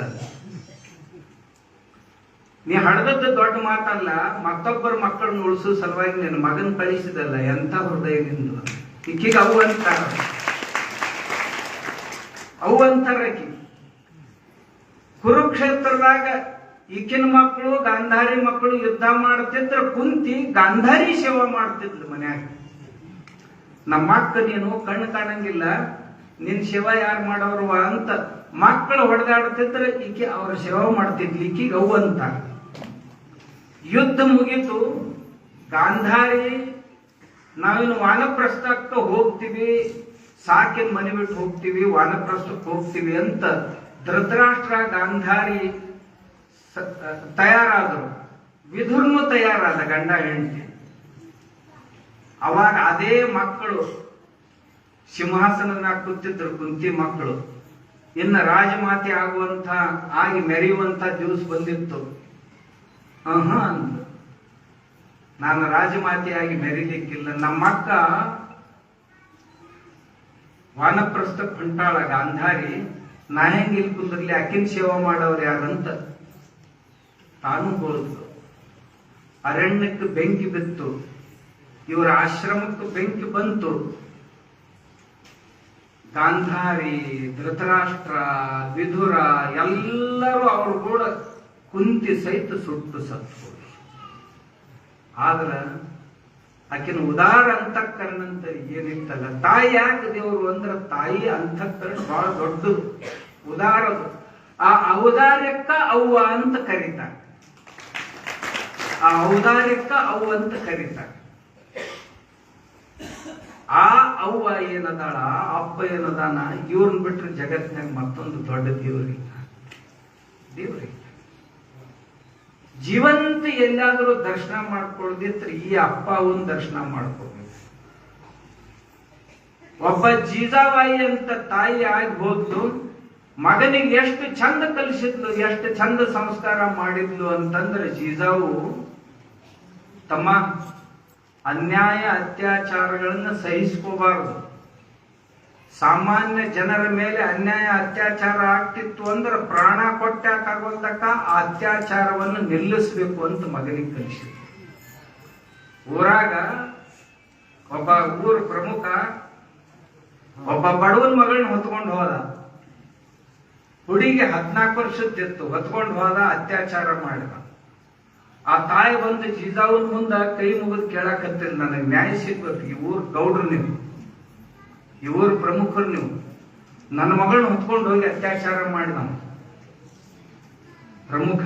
S1: ನೀ ಹಡ್ದದ್ದು ದೊಡ್ಡ ಮಾತಲ್ಲ, ಮತ್ತೊಬ್ಬರ ಮಕ್ಕಳನ್ನ ಉಳಿಸೋ ಸಲುವಾಗಿ ನಿನ್ನ ಮಗನ್ ಕಳಿಸಿದಲ್ಲ, ಎಂಥ ಹೃದಯ ನಿಂದು. ಈಕೀಗ ಅವು ಅಂತಾರ ಆಕಿ. ಕುರುಕ್ಷೇತ್ರದಾಗ ಈಕಿನ ಮಕ್ಕಳು ಗಾಂಧಾರಿ ಮಕ್ಕಳು ಯುದ್ಧ ಮಾಡ್ತಿದ್ರ, ಕುಂತಿ ಗಾಂಧಾರಿ ಸೇವಾ ಮಾಡ್ತಿದ್ಲು ಮನ್ಯಾಗ. ನಮ್ಮ ಅಕ್ಕ ನೀನು ಕಣ್ಣು ಕಾಣಂಗಿಲ್ಲ, ನಿನ್ ಸೇವಾ ಯಾರು ಮಾಡವ್ರವ ಅಂತ ಮಕ್ಕಳು ಹೊಡೆದಾಡ್ತಿದ್ರೆ ಈಕೆ ಅವ್ರ ಸೇವಾ ಮಾಡ್ತಿದ್ಲಿ. ಈಕೀಗ ಅವು ಅಂತ. ಯುದ್ಧ ಮುಗೀತು. ಗಾಂಧಾರಿ ನಾವಿನ್ನು ವಾನಪ್ರಸ್ಥಕ್ಕೆ ಹೋಗ್ತೀವಿ, ಸಾಕಿನ ಮನೆ ಬಿಟ್ಟು ಹೋಗ್ತೀವಿ, ವಾನಪ್ರಸ್ಥಕ್ಕೆ ಹೋಗ್ತೀವಿ ಅಂತ ಧೃತರಾಷ್ಟ್ರ ಗಾಂಧಾರಿ ತಯಾರಾದರು. ವಿದುರ್ನು ತಯಾರಾದ, ಗಂಡ ಹೆಂಡತಿ. ಅವಾಗ ಅದೇ ಮಕ್ಕಳು ಸಿಂಹಾಸನ ಕೂತಿದ್ರು, ಕುಂತಿ ಮಕ್ಕಳು. ಇನ್ನು ರಾಜಮಾತೆ ಆಗಿ ಮೆರೆಯುವಂತ ದಿವಸ ಬಂದಿತ್ತು. ಅಂದ್ರು, ನಾನು ರಾಜಮಾತೆಯಾಗಿ ಮೆರೀಲಿಕ್ಕಿಲ್ಲ. ನಮ್ಮಕ್ಕ ವಾನಪ್ರಸ್ಥಕ್ಕೆ ಹೊಂಟಾಳ ಗಾಂಧಾರಿ, ನಾ ಹೆಂಗ್ ಇಲ್ಲಿ ಕುಂದ್ರಲಿ, ಅಕ್ಕಿನ ಸೇವಾ ಮಾಡೋರು ಯಾರಂತ ತಾನು ಹೋದ್ರು. ಅರಣ್ಯಕ್ಕೆ ಬೆಂಕಿ ಬಿತ್ತು, ಇವರ ಆಶ್ರಮಕ್ಕೆ ಬೆಂಕಿ ಬಂತು. ಗಾಂಧಾರಿ, ಧೃತರಾಷ್ಟ್ರ, ವಿದುರ ಎಲ್ಲರೂ ಅವರು ಕೂಡ ಕುಂತಿ ಸಹಿತ ಸುಟ್ಟು ಸತ್ತು. ಆದ್ರ ಆಕಿನ ಉದಾರ ಅಂತಃಕರಣ ಅಂತ ಏನಿತ್ತಲ್ಲ, ತಾಯಿ ಯಾಕೆ ದೇವರು ಅಂದ್ರ ತಾಯಿ ಅಂತಃಕರಣ ಬಹಳ ದೊಡ್ಡದು, ಉದಾರದು. ಆ ಔದಾರ್ಯಕ್ಕ ಅವ್ವ ಅಂತ ಕರೀತಾರೆ. ಆ ಔದಾರ್ಯಕ್ಕ ಅವ್ವ ಅಂತ ಕರೀತಾರೆ. ಆ ಅವ್ವ ಏನದಾಳ, ಅಪ್ಪ ಏನದಾನ, ಇವ್ರನ್ನ ಬಿಟ್ರೆ ಜಗತ್ತಿನಾಗ ಮತ್ತೊಂದು ದೊಡ್ಡ ದೇವ್ರಿಗೆ ಜೀವಂತ ಎಲ್ಲಾದ್ರೂ ದರ್ಶನ ಮಾಡ್ಕೊಳ್ದಿದ್ರೆ ಈ ಅಪ್ಪ ಅವನ್ ದರ್ಶನ ಮಾಡ್ಕೊಳ್ಬೇಕು. ಒಬ್ಬ ಜೀಜಾಬಾಯಿ ಅಂತ ತಾಯಿ ಆಗಿ ಹೋದ್ಲು, ಮಗನಿಗೆ ಎಷ್ಟು ಚಂದ ಕಲಿಸಿದ್ಲು, ಎಷ್ಟು ಚಂದ ಸಂಸ್ಕಾರ ಮಾಡಿದ್ಲು ಅಂತಂದ್ರೆ, ಜೀಜಾವು ತಮ್ಮ ಅನ್ಯಾಯ ಅತ್ಯಾಚಾರಗಳನ್ನ ಸಹಿಸ್ಕೋಬಾರದು. ಸಾಮಾನ್ಯ ಜನರ ಮೇಲೆ ಅನ್ಯಾಯ ಅತ್ಯಾಚಾರ ಆಗ್ತಿತ್ತು ಅಂದ್ರೆ ಪ್ರಾಣ ಕೊಟ್ಟಾಕಾಗೋದಕ್ಕ ಆ ಅತ್ಯಾಚಾರವನ್ನು ನಿಲ್ಲಿಸಬೇಕು ಅಂತ ಮಗನಿಗೆ ಕಲಿಸಿದ್ರು. ಊರಾಗ ಒಬ್ಬ ಊರ ಪ್ರಮುಖ ಒಬ್ಬ ಬಡವನ ಮಗಳನ್ನ ಹೊತ್ಕೊಂಡು ಹೋದ. ಹುಡುಗಿ 14 ವರ್ಷದ್ದಿತ್ತು, ಹೊತ್ಕೊಂಡು ಹೋದ, ಅತ್ಯಾಚಾರ ಮಾಡಿದ. ಆ ತಾಯಿ ಬಂದು ಜೀಜಾವನ್ ಮುಂದ ಕೈ ಮುಗಿದು ಕೇಳಕತ್ತಿಲ್ಲ, ನನಗೆ ನ್ಯಾಯ ಸಿಗ್ಬೇಕು, ಈ ಊರ್ ಗೌಡ್ರು ನೀವು, ಈ ಊರ್ ಪ್ರಮುಖರು ನೀವು, ನನ್ನ ಮಗಳನ್ನ ಹೊತ್ಕೊಂಡು ಹೋಗಿ ಅತ್ಯಾಚಾರ ಮಾಡಿದ. ಪ್ರಮುಖ.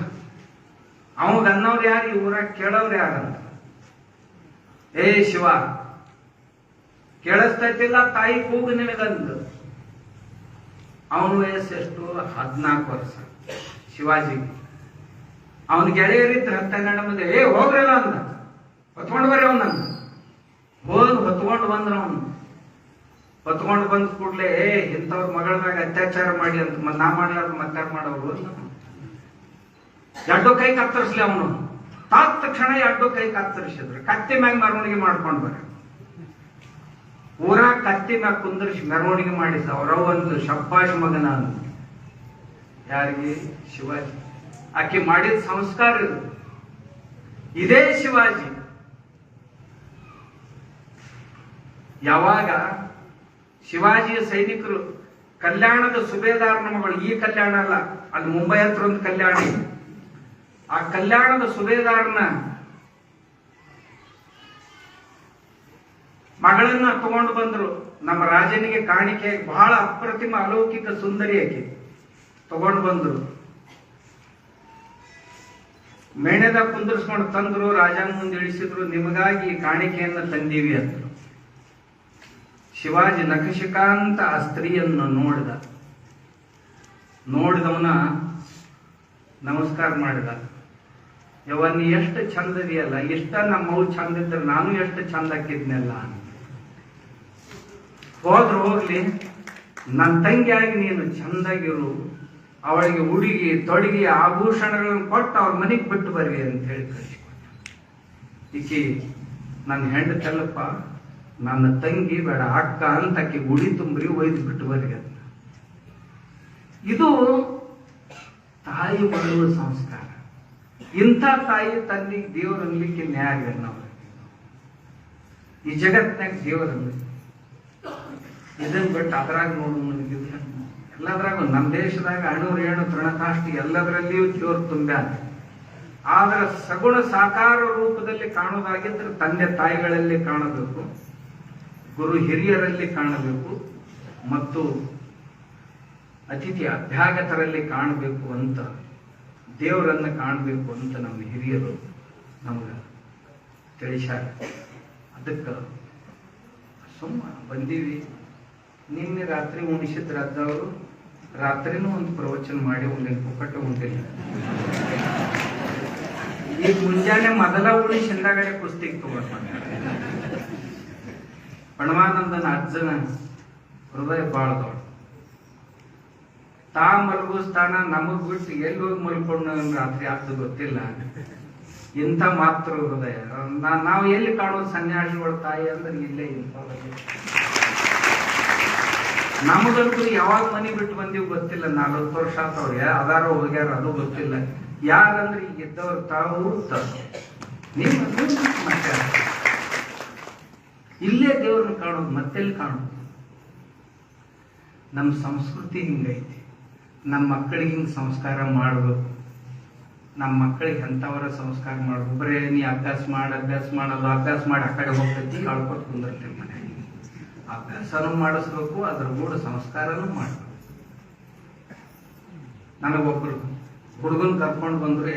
S1: ಅವಾಗ ಅನ್ನೋರು ಯಾರು, ಈ ಊರಾಗ ಕೇಳೋರು ಯಾರಂತ. ಏ ಶಿವ, ಕೇಳಿಸ್ತೈತಿಲ್ಲ ತಾಯಿ ಕೂಗು ನಿನಗಂದು. ಅವನ ವಯಸ್ಸು ಎಷ್ಟು? 14 ವರ್ಷ. ಶಿವಾಜಿ ಅವನ ಗೆಳೆಯರಿದ್ರೆ 12 ಮಂದಿ. ಏ ಹೋಗ್ರಲ್ಲ ಅಂದ, ಹೊತ್ಕೊಂಡು ಬರ್ರಿ ಅವನಂದ. ಹೊತ್ಕೊಂಡು ಬಂದ್ರ ಅವನು. ಹೊತ್ಕೊಂಡು ಬಂದ ಕೂಡ್ಲೆ ಇಂಥವ್ರ ಮಗಳ ಮ್ಯಾಗ ಅತ್ಯಾಚಾರ ಮಾಡಿ ಅಂತ ನಾ ಮಾಡ್ಲಾರ್ದು ಮತ್ತಾರ ಮಾಡೋರು. ಎಡ್ಡು ಕೈ ಕತ್ತರಿಸ್ಲಿ ಅವನು. ತಾದ ತಕ್ಷಣ ಎಡ್ಡು ಕೈ ಕತ್ತರಿಸಿದ್ರು. ಕತ್ತಿ ಮ್ಯಾಗ ಮೆರವಣಿಗೆ ಮಾಡ್ಕೊಂಡು ಬರ್ರಿ. ಊರಾಗ ಕತ್ತಿ ಮ್ಯಾಗ ಕುಂದರ್ಸಿ ಮೆರವಣಿಗೆ ಮಾಡಿಸ ಅವರ ಒಂದು ಶಬ್ಬಾಷ್ ಮಗನ ಅಂತ. ಯಾರಿಗೆ? ಶಿವಾಜಿ. ಆಕೆ ಮಾಡಿದ ಸಂಸ್ಕಾರ ಇದು. ಇದೇ ಶಿವಾಜಿ ಯಾವಾಗ ಶಿವಾಜಿಯ ಸೈನಿಕರು ಕಲ್ಯಾಣದ ಸುಬೇದಾರನ ಮಗಳು, ಈ ಕಲ್ಯಾಣ ಅಲ್ಲ, ಅಲ್ಲಿ ಮುಂಬೈ ಹತ್ರ ಒಂದು ಕಲ್ಯಾಣ ಇದೆ. ಆ ಕಲ್ಯಾಣದ ಸುಬೇದಾರನ ಮಗಳನ್ನ ತಗೊಂಡು ಬಂದ್ರು. ನಮ್ಮ ರಾಜನಿಗೆ ಕಾಣಿಕೆ ಬಹಳ ಅಪ್ರತಿಮ ಅಲೌಕಿಕ ಸುಂದರಿ ಆಕೆ ತಗೊಂಡು ಬಂದ್ರು. ಮೇಣೆದಾಗ ಕುಂದರ್ಸ್ಕೊಂಡು ತಂದ್ರು. ರಾಜನ ಮುಂದೆ ಇಳಿಸಿದ್ರು. ನಿಮಗಾಗಿ ಕಾಣಿಕೆಯನ್ನ ತಂದೀವಿ ಅಂದ್ರು. ಶಿವಾಜಿ ನಖಶಿಕಾಂತ ಆ ಸ್ತ್ರೀಯನ್ನು ನೋಡಿದವನ ನಮಸ್ಕಾರ ಮಾಡಿದ. ನೀ ಎಷ್ಟು ಚಂದ ಇದೆಯಲ್ಲ, ಇಷ್ಟ ನಮ್ಮವು ಚಂದ ಇದ್ರೆ ನಾನು ಎಷ್ಟು ಚಂದ ಹಾಕಿದ್ನಲ್ಲ. ಹೋಗ್ಲಿ, ನನ್ನ ತಂಗಿಯಾಗಿ ನೀನು ಚಂದಾಗಿರು, ಅವಳಿಗೆ ಉಡುಗಿ ತೊಡಗಿ ಆಭೂಷಣಗಳನ್ನು ಕೊಟ್ಟು ಅವ್ರ ಮನೆಗೆ ಬಿಟ್ಟು ಬರ್ರಿ ಅಂತ ಹೇಳಿ ಕಳಿಸಿಕೊಟ್ಟ. ಈಕಿ ನನ್ನ ಹೆಂಡತಲ್ಲಪ್ಪ, ನನ್ನ ತಂಗಿ ಬೇಡ ಅಕ್ಕ ಅಂತ ಆಕಿ ಗುಡಿ ತುಂಬ್ರಿ ಒಯ್ದು ಬಿಟ್ಟು ಬರ್ರಿ ಅಂತ. ಇದು ತಾಯಿ ಮಾಡುವ ಸಂಸ್ಕಾರ. ಇಂಥ ತಾಯಿ ತಂದೆಗೆ ದೇವರು ಅನ್ಲಿಕ್ಕೆ ನ್ಯಾಯ ನಾವು ಈ ಜಗತ್ತಿನಾಗ ದೇವರಲ್ಲಿ ಇದನ್ನ ಬಿಟ್ಟು ಅದ್ರಾಗ ನೋಡು. ಎಲ್ಲದ್ರಾಗ ನಮ್ಮ ದೇಶದಾಗ ಅಣುರು ಏಣು ತೃಣಕಾಷ್ಟಿ ಎಲ್ಲದರಲ್ಲಿಯೂ ದೇವರು ತುಂಬ್ಯಾನ. ಆದ್ರೆ ಸಗುಣ ಸಾಕಾರ ರೂಪದಲ್ಲಿ ಕಾಣೋದಾಗಿದ್ರೆ ತಂದೆ ತಾಯಿಗಳಲ್ಲಿ ಕಾಣಬೇಕು, ಗುರು ಹಿರಿಯರಲ್ಲಿ ಕಾಣಬೇಕು, ಮತ್ತು ಅತಿಥಿ ಅಭ್ಯಾಗತರಲ್ಲಿ ಕಾಣಬೇಕು ಅಂತ, ದೇವರನ್ನ ಕಾಣಬೇಕು ಅಂತ ನಮ್ಮ ಹಿರಿಯರು ನಮ್ಗೆ ತಿಳಿಸ್ಯಾರ. ಅದಕ್ಕೆ ಸುಮ್ಮ ಬಂದೀವಿ. ನಿನ್ನೆ ರಾತ್ರಿ ಉಣಿಸಿದ್ರ ಅದ್ದವರು ರಾತ್ರಿನೂ ಒಂದು ಪ್ರವಚನ ಮಾಡಿ ಒಂದಿನ ಪುಕ್ಕಟ್ಟು ಉಂಟಿಲ್ಲ. ಈಗ ಮುಂಜಾನೆ ಮೊದಲ ಉಣಿಸಿ ಹಿಂದಾಗಡೆ ಕುಸ್ತಿಗೆ ತಗೊಂಡು ಪಣಮಾನಂದನ ಅಜ್ಜನ ಹೃದಯ ಬಾಳ ದೊಡ್ಡ. ತಾ ಮಲಗೋ ಸ್ಥಾನ ನಮಗ್ ಬಿಟ್ಟು ಎಲ್ಲಿ ಹೋಗಿ ಮಲ್ಕೊಂಡು ರಾತ್ರಿ ಆಗ್ತದೆ ಗೊತ್ತಿಲ್ಲ. ಇಂಥ ಮಾತೃ ಹೃದಯ. ನಾವು ಎಲ್ಲಿ ಕಾಣೋದು ಸನ್ಯಾಸಿಗಳ ತಾಯಿ ಅಂದ್ರೆ ಇಲ್ಲೇ ಇಂಥ ನಮಗಂತೂ ಯಾವಾಗ ಮನೆ ಬಿಟ್ಟು ಬಂದೀವಿ ಗೊತ್ತಿಲ್ಲ. 40 ವರ್ಷ ಆತವ್ರು ಅದಾರ ಹೋಗ್ಯಾರ ಅದು ಗೊತ್ತಿಲ್ಲ. ಯಾರಂದ್ರೆ ಈಗ ಇದ್ದವ್ರು ತಾವು ಮತ್ತೆ ಇಲ್ಲೇ ದೇವ್ರನ್ನ ಕಾಣೋದು, ಮತ್ತೆಲ್ಲಿ ಕಾಣೋದು? ನಮ್ಮ ಸಂಸ್ಕೃತಿ ಹಿಂಗೈತಿ. ನಮ್ಮ ಮಕ್ಕಳಿಗೆ ಹಿಂಗೆ ಸಂಸ್ಕಾರ ಮಾಡಬೇಕು. ನಮ್ಮ ಮಕ್ಕಳಿಗೆ ಎಂಥವರ ಸಂಸ್ಕಾರ ಮಾಡಬೇಕು. ಬರೇ ನೀ ಅಭ್ಯಾಸ ಮಾಡೋದು ಅಭ್ಯಾಸ ಮಾಡಿ ಆ ಕಡೆ ಹೋಗ್ತೈತಿ, ಕಳ್ಕೊತ ಕುಂದಿರ್ತೀವಿ ಮನೆಗೆ. ಅಭ್ಯಾಸನೂ ಮಾಡಿಸ್ಬೇಕು, ಅದ್ರ ಕೂಡ ಸಂಸ್ಕಾರನೂ ಮಾಡಬೇಕು. ನನಗೊಬ್ರು ಹುಡುಗನ್ ಕರ್ಕೊಂಡು ಬಂದ್ರು.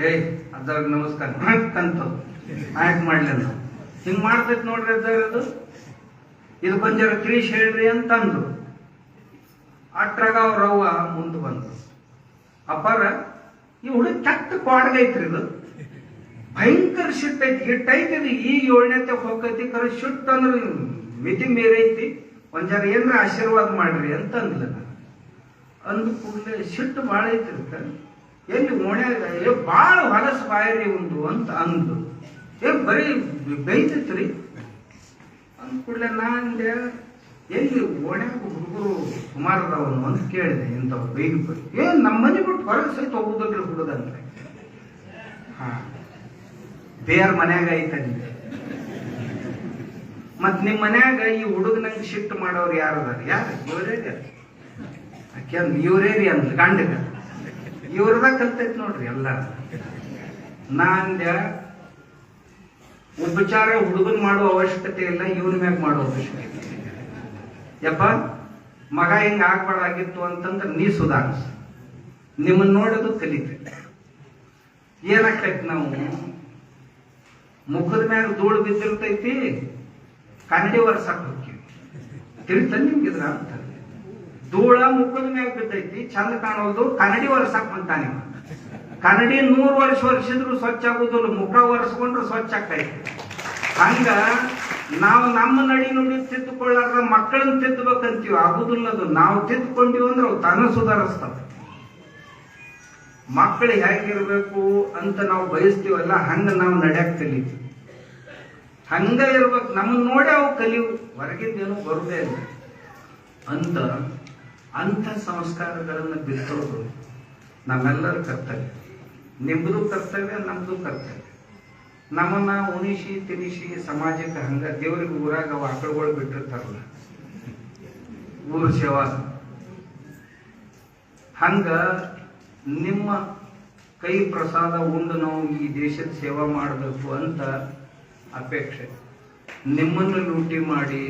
S1: ಅದ್ರ ನಮಸ್ಕಾರ ಅಂತದ್ದು ಆಯ್ತು ಮಾಡ್ಲಿಲ್ಲ. ಹಿಂಗ್ ಮಾಡ್ತೈತಿ ನೋಡ್ರಿ ಅದ್ರದು, ಇದು ಕೊಂಚ ತಿಳಿಸಿ ಹೇಳ್ರಿ ಅಂತಂದ್ರು. ಅಟ್ರಾಗ ಅವ್ರವ್ವ ಮುಂದೆ ಬಂದ್ರು. ಅಪ್ಪಾರ, ಈ ಹುಡುಗ ಕೆಟ್ಟ ಕ್ವಾಡ್ಗೈತ್ರಿ, ಇದು ಭಯಂಕರ ಸಿಟ್ಟೈತಿ, ಹಿಟ್ಟೈತಿ, ಇದು ಈಗ 7ನೇತೆ ಹೋಗೈತಿ, ಕರೆ ಸಿಟ್ಟು ಅಂದ್ರೆ ಮಿತಿ ಮೀರೈತಿ, ಒಂದ್ಸರ ಏನ್ರ ಆಶೀರ್ವಾದ ಮಾಡ್ರಿ ಅಂತ ಅಂದ್ಲ. ಅಂದ ಕೂಡಲೇ ಸಿಟ್ಟು ಭಾಳ ಐತಿರ್ತ, ಎಲ್ಲಿ ಓಣ್ಯಾಗ ಭಾಳ ಹೊಲಸು ಬಾಯ್ರಿ ಒಂದು ಅಂತ ಅಂದು. ಬರೀ ಬೈತೈತ್ರಿ ಅಂದ ಕೂಡಲೇ ನಾಂದೆ, ಎಲ್ಲಿ ಓಣ್ಯಾಗ ಹುಡುಗರು ಸುಮಾರದವನು ಅಂತ ಕೇಳಿದೆ. ಇಂಥವ್ ಬೈದು ನಮ್ಮ ಮನೆ ಬಿಟ್ಟು ಹೊರಗೆ ಸಹಿತ ಹೋಗುದಿಲ್ರಿ ಹುಡುಗಂದ್ರೆ. ಬೇರ್ ಮನ್ಯಾಗ ಐತಂದೆ. ಮತ್ ನಿಮ್ ಮನ್ಯಾಗ ಈ ಹುಡುಗನಂಗೆ ಶಿಫ್ಟ್ ಮಾಡೋರು ಯಾರದಾರ? ಯಾರು? ಇವರೇರಿ. ಆಕೆ ಇವರೇರಿ ಅಂದ್ ಗಂಡಗ ಇವ್ರದಾಗ ಕಲ್ತೈತಿ ನೋಡ್ರಿ ಎಲ್ಲ. ನಾಂದ್ಯ ಉಪಚಾರ ಹುಡುಗನ್ ಮಾಡೋ ಅವಶ್ಯಕತೆ ಇಲ್ಲ, ಇವನ್ ಮ್ಯಾಗ ಮಾಡೋ ಅವಶ್ಯಕತೆ. ಯಪ್ಪ ಮಗ ಹಿಂಗ ಆಗ್ಬಾರ್ದಾಗಿತ್ತು ಅಂತಂದ್ರೆ ನೀ ಸುಧಾರಿಸ, ನಿಮ್ಮನ್ನ ನೋಡೋದು ಕಲಿತೈತಿ. ಏನಾಕೈತಿ, ನಾವು ಮುಖದ ಮ್ಯಾಗ ಧೂಳು ಬಿದ್ದಿರ್ತೈತಿ, ಕನ್ನಡಿ ಒರ್ಸಕ್ ಹೋಗ್ತೀವಿ. ತಿಳಿತ ನಿಮ್ಗಿದ್ರ ಅಂತ? ಧೂಳ ಮುಖದ ಮ್ಯಾಗ ಬಿದ್ದೈತಿ, ಚಂದ ಕಾಣೋದು, ಕನ್ನಡಿ ಒರ್ಸಕ್ ಅಂತಾನೆ. ಕನ್ನಡಿ 100 ವರ್ಷ ಒರೆಸಿದ್ರು ಸ್ವಚ್ಛ ಆಗುದಿಲ್ಲ, ಮುಖ ಒರೆಸ್ಕೊಂಡ್ರೆ ಸ್ವಚ್ಛ ಆಕೈತಿ. ಹಂಗ ನಾವು ನಮ್ಮ ನಡಿ ನುಡಿ ತಿದ್ದುಕೊಳ್ಳಾರ ಮಕ್ಕಳನ್ನ ತಿದ್ದಬೇಕಂತೀವಿ, ಆಗುದಿಲ್ಲ. ಅದು ನಾವು ತಿದ್ದುಕೊಂಡಿವಿ ಅಂದ್ರೆ ಅವು ತಾನ ಸುಧಾರಿಸ್ತಾವ. ಮಕ್ಕಳು ಹೇಗಿರ್ಬೇಕು ಅಂತ ನಾವು ಬಯಸ್ತೀವಲ್ಲ, ಹಂಗ ನಾವು ನಡ್ಯಾಕ್ ಕಲಿತೀವಿ. ಹಂಗ ಇರ್ಬೇಕು, ನಮ್ಮನ್ನ ನೋಡಿ ಅವು ಕಲಿವು, ಹೊರಗಿದ್ದೇನು ಬರುದೇ ಇಲ್ಲ ಅಂತ ಸಂಸ್ಕಾರಗಳನ್ನು ಬಿತ್ತೋದು ನಮ್ಮೆಲ್ಲರ ಕರ್ತವ್ಯ. ನಿಮ್ದು ಕರ್ತವ್ಯ, ನಮ್ದು ಕರ್ತವ್ಯ. ನಮ್ಮನ್ನ ಉಣಿಸಿ ತಿನಿಸಿ ಸಮಾಜಕ್ಕೆ ಹಂಗ ದೇವರಿಗೆ ಊರಾಗ ಆಕಳುಗಳು ಬಿಟ್ಟಿರ್ತಾರಲ್ಲ, ಊರ ಸೇವಾ, ಹಂಗ ನಿಮ್ಮ ಕೈ ಪ್ರಸಾದ ಉಂಡು ನಾವು ಈ ದೇಶದ ಸೇವಾ ಮಾಡಬೇಕು ಅಂತ ಅಪೇಕ್ಷೆ. ನಿಮ್ಮನ್ನು ಲೂಟಿ ಮಾಡಿ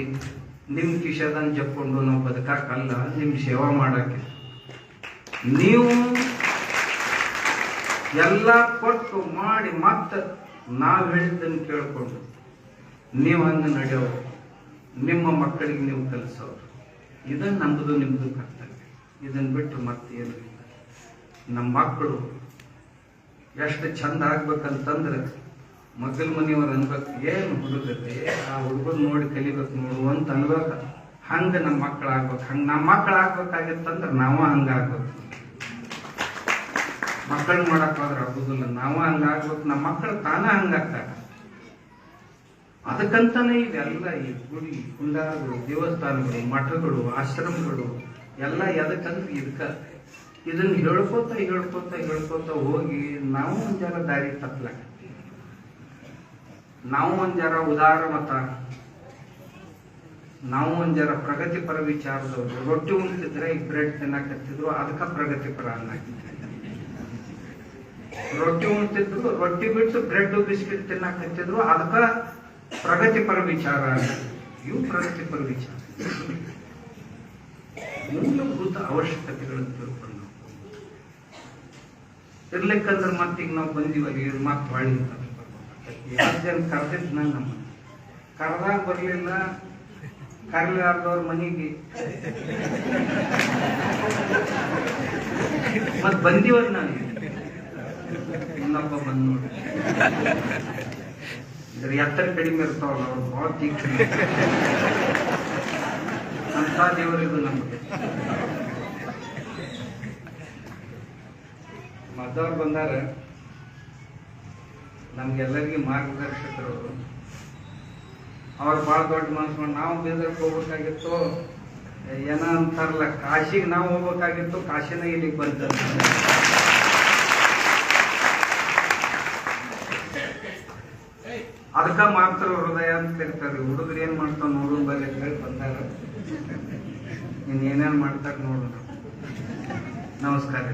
S1: ನಿಮ್ಮ ಕಿಶದನ್ ಜಪ್ಕೊಂಡು ನಾವು ಬದುಕಾಕಲ್ಲ, ನಿಮ್ ಸೇವಾ ಮಾಡಕ್ಕೆ. ನೀವು ಎಲ್ಲ ಕೊಟ್ಟು ಮಾಡಿ ಮತ್ತೆ ನಾವು ಹೇಳಿದ್ದನ್ನು ಕೇಳ್ಕೊಂಡು ನೀವು ಹಂಗ ನಡೆಯೋರು, ನಿಮ್ಮ ಮಕ್ಕಳಿಗೆ ನೀವು ಕಲಿಸೋರು. ಇದನ್ನ ನಮ್ದು ನಿಮ್ದು ಕರ್ತವ್ಯ. ಇದನ್ನ ಬಿಟ್ಟು ಮತ್ತೆ ಏನು ಇಲ್ಲ. ನಮ್ಮ ಮಕ್ಕಳು ಎಷ್ಟು ಚಂದ ಆಗ್ಬೇಕಂತಂದ್ರೆ ಮಗಲ್ ಮನೆಯವ್ರು ಅನ್ಬೇಕು, ಏನು ಹುಡುಗತೆ ಆ ಹುಡುಗರು ನೋಡಿ ಕಲಿಬೇಕು ನೋಡು ಅಂತ ಅನ್ಬೇಕ. ಹಂಗ ನಮ್ಮ ಮಕ್ಕಳು ಆಗ್ಬೇಕು. ಹಂಗ ನಮ್ಮ ಮಕ್ಕಳು ಆಗ್ಬೇಕಾಗಿತ್ತಂದ್ರೆ ನಾವ ಹಂಗ ಆಗ್ಬೇಕು. ಮಕ್ಕಳನ್ನ ಮಾಡಕ್ ಹೋದ್ರೆ ಆಗುದಿಲ್ಲ, ನಾವ ಹಂಗ ಆಗ್ಬೇಕು. ನಮ್ಮ ಮಕ್ಕಳು ತಾನ ಹಂಗಾಗ್ತಾರ. ಅದಕ್ಕಂತಾನೆ ಇವೆಲ್ಲ ಈ ಗುಡಿ ಕುಂಡಾಗಳು, ದೇವಸ್ಥಾನಗಳು, ಮಠಗಳು, ಆಶ್ರಮಗಳು ಎಲ್ಲ ಎದಕ್ಕಂದ್ರೆ ಇದಕ್ಕ. ಇದನ್ನ ಹೇಳ್ಕೋತ ಹೋಗಿ ನಾವು ಒಂದ್ ಜರ ದಾರಿ ತಪ್ಪಲಾಗ, ನಾವು ಒಂದ್ ಜರ ಉದಾರ ಮತ, ನಾವು ಒಂದ್ ಜರ ಪ್ರಗತಿಪರ ವಿಚಾರದವರು. ರೊಟ್ಟಿ ಉಣ್ತಿದ್ರೆ ಈಗ ಬ್ರೆಡ್ ತಿನ್ನಕತ್ತಿದ್ರು, ಅದಕ್ಕ ಪ್ರಗತಿಪರ ಅನ್ನಕಿದ್ರು. ರೊಟ್ಟಿ ಉಣ್ತಿದ್ರು, ರೊಟ್ಟಿ ಬಿಟ್ಟು ಬ್ರೆಡ್ ಬಿಸ್ಕಿಟ್ ತಿನ್ನಕತ್ತಿದ್ರು, ಅದಕ್ಕ ಪ್ರಗತಿಪರ ವಿಚಾರ. ಇವು ಪ್ರಗತಿಪರ ವಿಚಾರ. ಮೂಲಭೂತ ಅವಶ್ಯಕತೆಗಳನ್ನು ತಿಳ್ಕೊಂಡು ಇರ್ಲಿಕ್ಕಂದ್ರೆ ಮತ್ತೀಗ ನಾವು ಬಂದಿವಲ್ಲಿ ಮತ್ತೆ ಹೊಳ್ಳಿ ಕರೆದಿದ್ ನಮ್ಮ ಕರೆದಾಗ ಬರ್ಲಿಲ್ಲ, ಕರಲಾರ್ದವ್ರ ಮನೆಗೆ ಮತ್ ಬಂದಿವಲ್ಲ. ನಾವು ಇನ್ನೊಬ್ಬ ಬಂದ್ ನೋಡಿ, ಇದ್ರ ಎತ್ತರ ಕಡಿಮೆ ಇರ್ತಾವಲ್ಲ, ಅವ್ರು ಬಹಳ ತೀಕ್ಷ್ಣ ಅಂತ ದೇವರಿಗೂ ನಮಗೆ. ಮದ್ದವ್ರು ಬಂದಾರ, ನಮ್ಗೆಲ್ಲರಿಗೆ ಮಾರ್ಗದರ್ಶಕರು. ಅವ್ರು ಬಹಳ ದೊಡ್ಡ ಮನಸ್ಸು ಮಾಡಿ, ನಾವು ಬೀದರ್ಗೆ ಹೋಗ್ಬೇಕಾಗಿತ್ತು, ಏನ ಅಂತಾರಲ್ಲ, ಕಾಶಿಗೆ ನಾವು ಹೋಗ್ಬೇಕಾಗಿತ್ತು, ಕಾಶಿನ ಇಲ್ಲಿಗೆ ಬಂತ. ಅದಕ್ಕ ಮಾತ್ರ ಹೃದಯ ಅಂತ ಕರಿತಾರೆ. ಹುಡುಗರು ಏನ್ ಮಾಡ್ತಾವ ನೋಡು ಬರೀ ಹೇಳಿ ಬಂದಾರ, ಇನ್ನೇನೇನ್ ಮಾಡ್ತಾರ ನೋಡು. ನಮಸ್ಕಾರ.